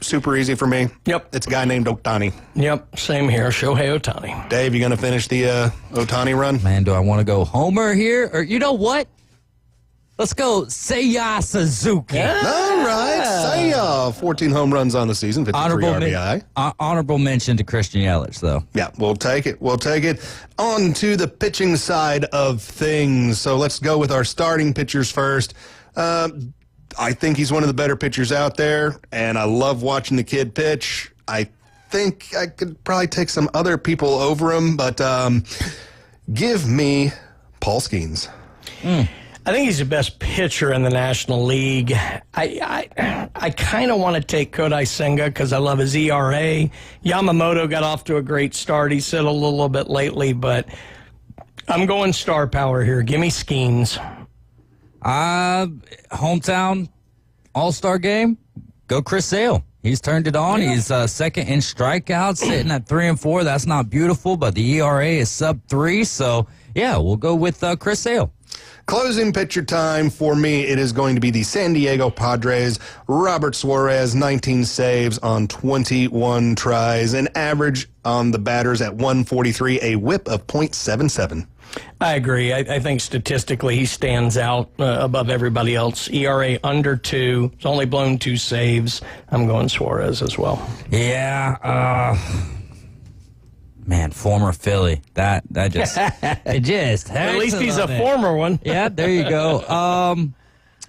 Super easy for me. Yep. It's a guy named Ohtani. Yep, same here. Shohei Ohtani. Dave, you going to finish the Ohtani run? Man, do I want to go Homer here? Or you know what? Let's go Seiya Suzuki. All right. Seiya. 14 home runs on the season, 53 RBI. Honorable mention to Christian Yelich, though. Yeah, we'll take it. On to the pitching side of things. So let's go with our starting pitchers first. I think he's one of the better pitchers out there, and I love watching the kid pitch. I think I could probably take some other people over him, but give me Paul Skeens. I think he's the best pitcher in the National League. I kind of want to take Kodai Senga because I love his ERA. Yamamoto got off to a great start. He's settled a little bit lately, but I'm going star power here. Give me Skeens. Hometown All-Star game, go Chris Sale. He's turned it on. He's second in strikeouts, sitting at 3-4. That's not beautiful, but the ERA is sub-3. So, yeah, we'll go with Chris Sale. Closing pitcher time for me, it is going to be the San Diego Padres. Robert Suarez, 19 saves on 21 tries, an average on the batters at 143, a whip of .77. I agree. I think statistically he stands out above everybody else. ERA under 2. He's only blown 2 saves. I'm going Suarez as well. Yeah. Man, former Philly. That just it just at least he's a former one. Yeah, there you go.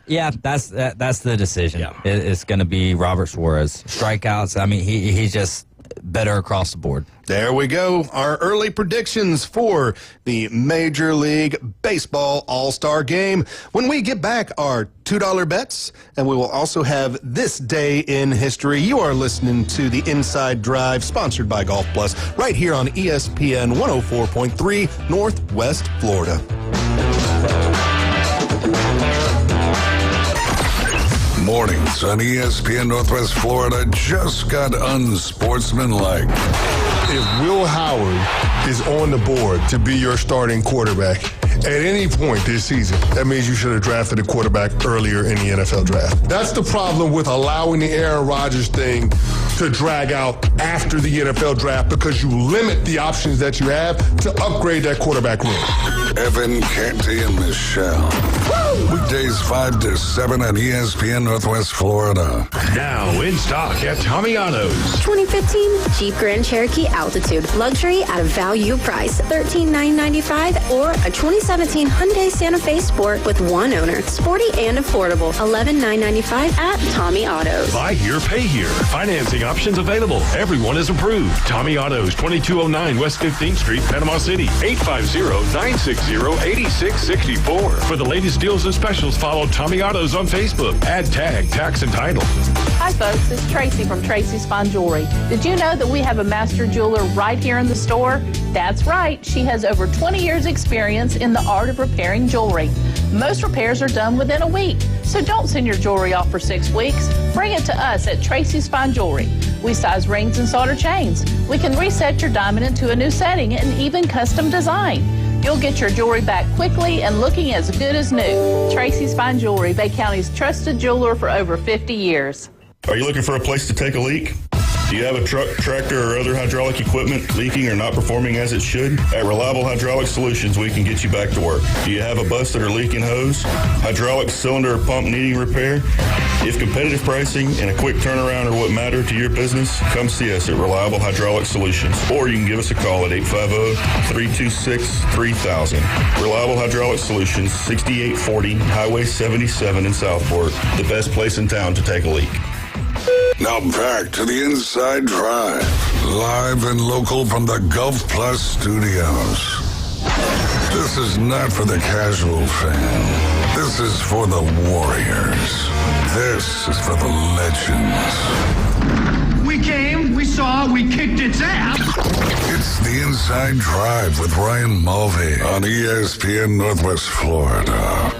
Yeah, that's the decision. Yeah. It's going to be Robert Suarez. Strikeouts. I mean, he's just better across the board. There we go. Our early predictions for the Major League Baseball All-Star Game. When we get back, our $2 bets, and we will also have This Day in History. You are listening to the Inside Drive, sponsored by Golf Plus, right here on ESPN 104.3, Northwest Florida. Mornings on ESPN Northwest Florida just got unsportsmanlike. If Will Howard is on the board to be your starting quarterback at any point this season, that means you should have drafted a quarterback earlier in the NFL draft. That's the problem with allowing the Aaron Rodgers thing to drag out after the NFL draft, because you limit the options that you have to upgrade that quarterback room. Evan, Canty, and Michelle. Weekdays 5 to 7 on ESPN Northwest Florida. Now in stock at Tommy Otto's. 2015 Jeep Grand Cherokee Altitude. Luxury at a value price. $13,995 or a 2017 Hyundai Santa Fe Sport with one owner. Sporty and affordable. $11,995 at Tommy Autos. Buy here, pay here. Financing options available. Everyone is approved. Tommy Autos, 2209 West 15th Street, Panama City. 850-960-8664. For the latest deals and specials, follow Tommy Autos on Facebook. Add tag, tax, and title. Hi, folks. It's Tracy from Tracy's Fine Jewelry. Did you know that we have a master jeweler right here in the store? That's right. She has over 20 years experience in the art of repairing jewelry. Most repairs are done within a week, so don't send your jewelry off for 6 weeks. Bring it to us at Tracy's Fine Jewelry. We size rings and solder chains. We can reset your diamond into a new setting and even custom design. You'll get your jewelry back quickly and looking as good as new. Tracy's Fine Jewelry, Bay County's trusted jeweler for over 50 years. Are you looking for a place to take a leak? Do you have a truck, tractor, or other hydraulic equipment leaking or not performing as it should? At Reliable Hydraulic Solutions, we can get you back to work. Do you have a busted or leaking hose? Hydraulic cylinder or pump needing repair? If competitive pricing and a quick turnaround are what matter to your business, come see us at Reliable Hydraulic Solutions. Or you can give us a call at 850-326-3000. Reliable Hydraulic Solutions, 6840 Highway 77 in Southport. The best place in town to take a leak. Now back to the Inside Drive, live and local from the Gulf Plus studios. This is not for the casual fan. This is for the warriors. This is for the legends. We came, we saw, we kicked its ass. It's the Inside Drive with Ryan Mulvey on ESPN Northwest Florida.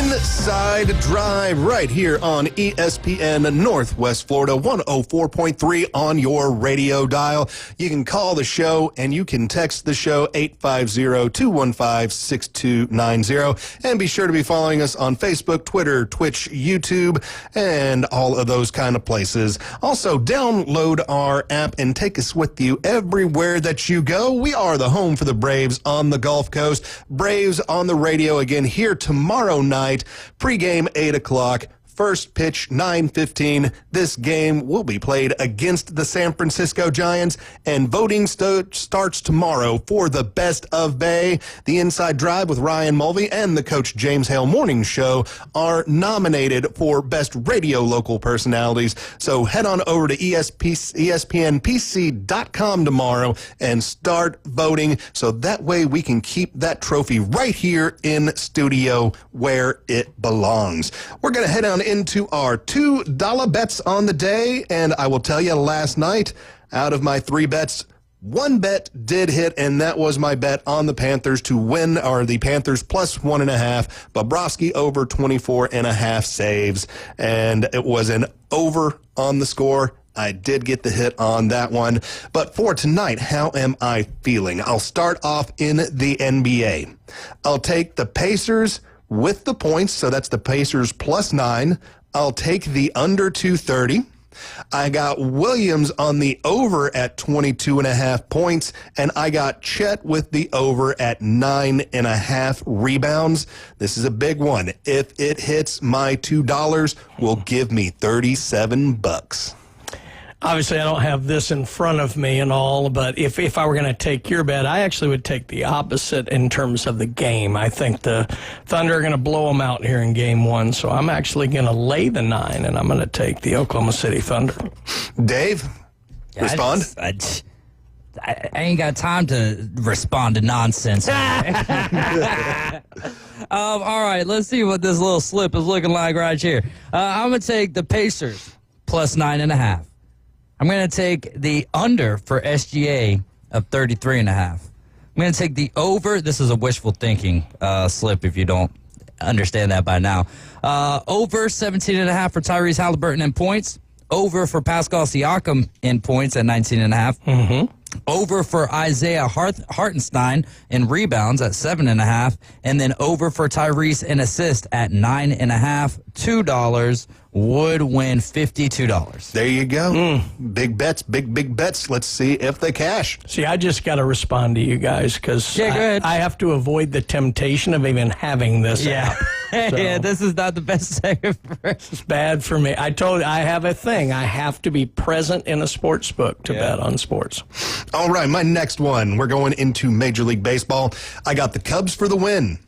Inside Drive right here on ESPN Northwest Florida 104.3 on your radio dial. You can call the show and you can text the show 850-215-6290, and be sure to be following us on Facebook, Twitter, Twitch, YouTube, and all of those kind of places. Also, download our app and take us with you everywhere that you go. We are the home for the Braves on the Gulf Coast. Braves on the radio again here tomorrow night. Pre-game 8 o'clock. First pitch, 9:15. This game will be played against the San Francisco Giants, and voting starts tomorrow for the Best of Bay. The Inside Drive with Ryan Mulvey and the Coach James Hale Morning Show are nominated for Best Radio Local Personalities. So head on over to ESPNPC.com tomorrow and start voting, so that way we can keep that trophy right here in studio where it belongs. We're going to head on into our $2 bets on the day, and I will tell you, last night, out of my 3 bets, One bet did hit, and that was my bet on the Panthers to win, or the Panthers plus 1.5. Bobrovsky over 24.5 saves, and it was an over on the score. I did get the hit on that one. But for tonight, how am I feeling? I'll start off in the NBA. I'll take the Pacers with the points, so that's the Pacers plus 9. I'll take the under 230. I got Williams on the over at 22.5 points, and I got Chet with the over at 9.5 rebounds. This is a big one. If it hits my $2, will give me $37. Obviously, I don't have this in front of me and all, but if I were going to take your bet, I actually would take the opposite in terms of the game. I think the Thunder are going to blow them out here in Game 1, so I'm actually going to lay the 9, and I'm going to take the Oklahoma City Thunder. Dave, respond? I ain't got time to respond to nonsense. All right, let's see what this little slip is looking like right here. I'm going to take the Pacers plus 9.5. I'm going to take the under for SGA of 33.5. I'm going to take the over. This is a wishful thinking slip if you don't understand that by now. Over 17.5 for Tyrese Halliburton in points. Over for Pascal Siakam in points at 19.5. Mm-hmm. Over for Isaiah Hartenstein in rebounds at 7.5. And then over for Tyrese in assist at 9.5. $2 would win $52. There you go. Big bets, big bets. Let's see if they cash. See, I just got to respond to you guys because I have to avoid the temptation of even having this app. So, yeah, this is not the best second. It's bad for me. I told you, I have a thing. I have to be present in a sports book to bet on sports. All right, my next one. We're going into Major League Baseball. I got the Cubs for the win.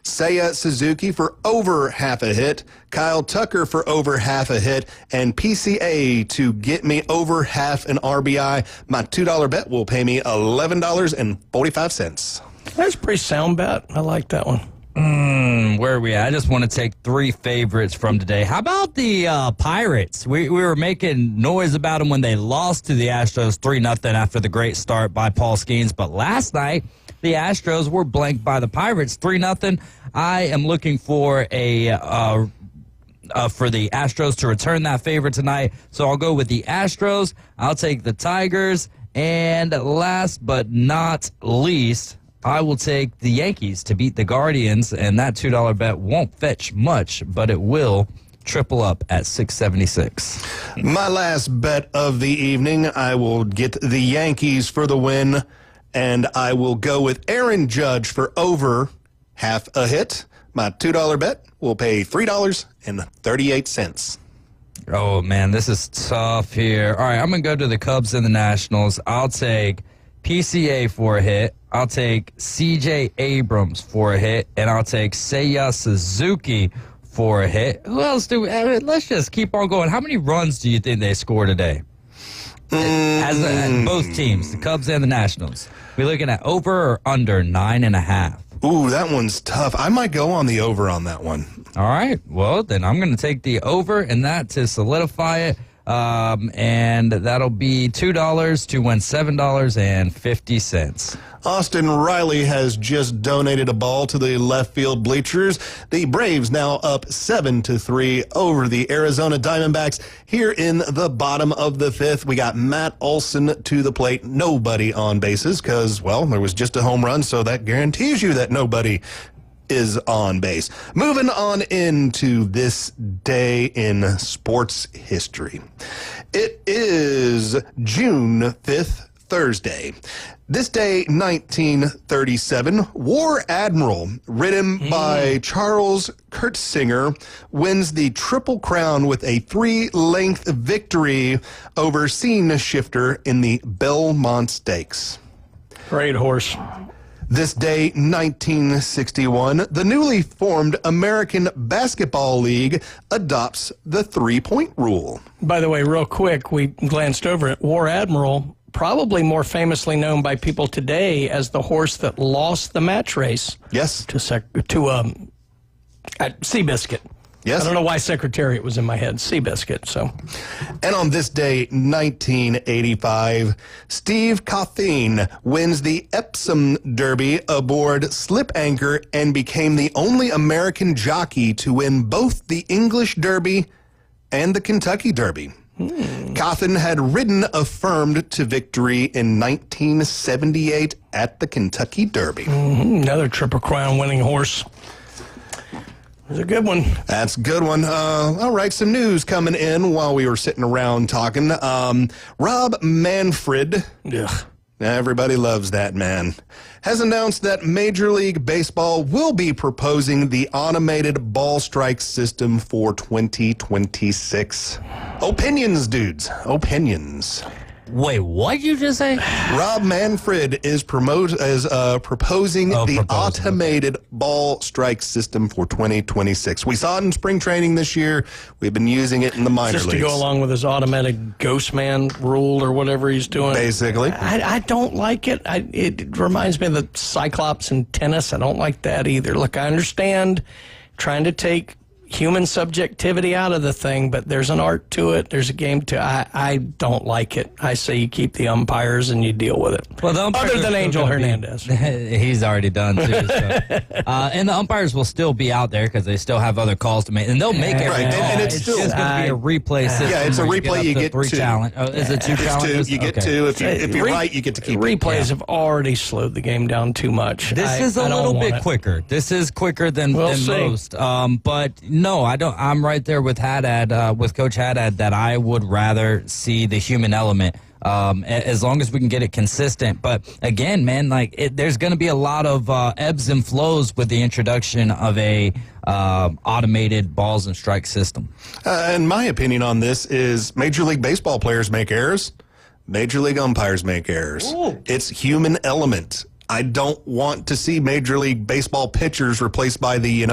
Seiya Suzuki for over half a hit, Kyle Tucker for over half a hit, and PCA to get me over half an RBI. My $2 bet will pay me $11.45. That's a pretty sound bet. I like that one. Where are we at? I just want to take 3 favorites from today. How about the Pirates? We were making noise about them when they lost to the Astros 3-0 after the great start by Paul Skeens. But last night, the Astros were blanked by the Pirates 3-0. I am looking for for the Astros to return that favor tonight. So I'll go with the Astros. I'll take the Tigers. And last but not least, I will take the Yankees to beat the Guardians, and that $2 bet won't fetch much, but it will triple up at $6.76. My last bet of the evening, I will get the Yankees for the win, and I will go with Aaron Judge for over half a hit. My $2 bet will pay $3.38. Oh, man, this is tough here. All right, I'm going to go to the Cubs and the Nationals. I'll take PCA for a hit. I'll take CJ Abrams for a hit, and I'll take Seiya Suzuki for a hit. Who else do we? Let's just keep on going. How many runs do you think they score today? As both teams, the Cubs and the Nationals. We looking at over or under 9.5? Ooh, that one's tough. I might go on the over on that one. All right. Well, then I'm going to take the over and that to solidify it. And that'll be $2 to win $7.50. Austin Riley has just donated a ball to the left field bleachers. The Braves now up 7-3 over the Arizona Diamondbacks. Here in the bottom of the 5th, we got Matt Olson to the plate. Nobody on bases because, well, there was just a home run, so that guarantees you that nobody is on base. Moving on into this day in sports history. It is June 5th, Thursday. This day, 1937, War Admiral, ridden by Charles Kurtzinger, wins the Triple Crown with a 3-length victory over Scene Shifter in the Belmont Stakes. Great horse. This day, 1961, the newly formed American Basketball League adopts the 3-point rule. By the way, real quick, we glanced over it. War Admiral, probably more famously known by people today as the horse that lost the match race. Yes. To Seabiscuit. Yes. I don't know why Secretariat was in my head. Seabiscuit, so. And on this day, 1985, Steve Coffin wins the Epsom Derby aboard Slip Anchor and became the only American jockey to win both the English Derby and the Kentucky Derby. Coffin had ridden Affirmed to victory in 1978 at the Kentucky Derby. Another Triple Crown winning horse. It's a good one. That's a good one. All right, some news coming in while we were sitting around talking. Rob Manfred, everybody loves that man, has announced that Major League Baseball will be proposing the automated ball strike system for 2026. Opinions, dudes. Opinions. Wait, what did you just say? Rob Manfred is proposing the automated ball strike system for 2026. We saw it in spring training this year. We've been using it in the minor leagues. Just to go along with his automatic ghost man rule or whatever he's doing. Basically. I don't like it. It reminds me of the Cyclops in tennis. I don't like that either. Look, I understand trying to take human subjectivity out of the thing, but there's an art to it. There's a game to it. I don't like it. I say you keep the umpires and you deal with it. Well, the other than Angel Hernandez. He's already done, too. So. And the umpires will still be out there because they still have other calls to make. And they'll make it. Right. And it's still just going to be a replay system. Yeah, it's a replay. You get 3 two. challenge. Oh, is it 2 challenges? You get 2. If you're right, you get to keep it. Replays have already slowed the game down too much. This is a little bit quicker. This is quicker than most. But no, I don't. I'm right there with Haddad, with Coach Haddad, that I would rather see the human element. As long as we can get it consistent. But again, man, there's going to be a lot of ebbs and flows with the introduction of a automated balls and strike system. And my opinion on this is Major League Baseball players make errors. Major League umpires make errors. Ooh. It's human element. I don't want to see Major League Baseball pitchers replaced by the,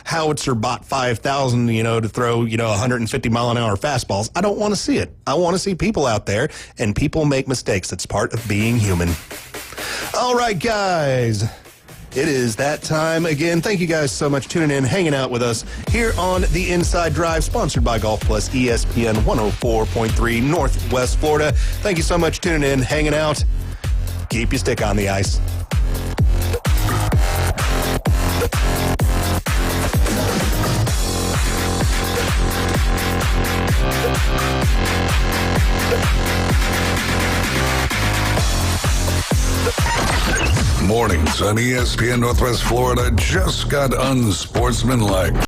howitzer bot 5,000, to throw, 150-mile-an-hour fastballs. I don't want to see it. I want to see people out there, and people make mistakes. It's part of being human. All right, guys. It is that time again. Thank you guys so much for tuning in, hanging out with us here on The Inside Drive, sponsored by Golf Plus, ESPN 104.3 Northwest Florida. Thank you so much for tuning in, hanging out. Keep your stick on the ice. Mornings on ESPN Northwest Florida just got unsportsmanlike.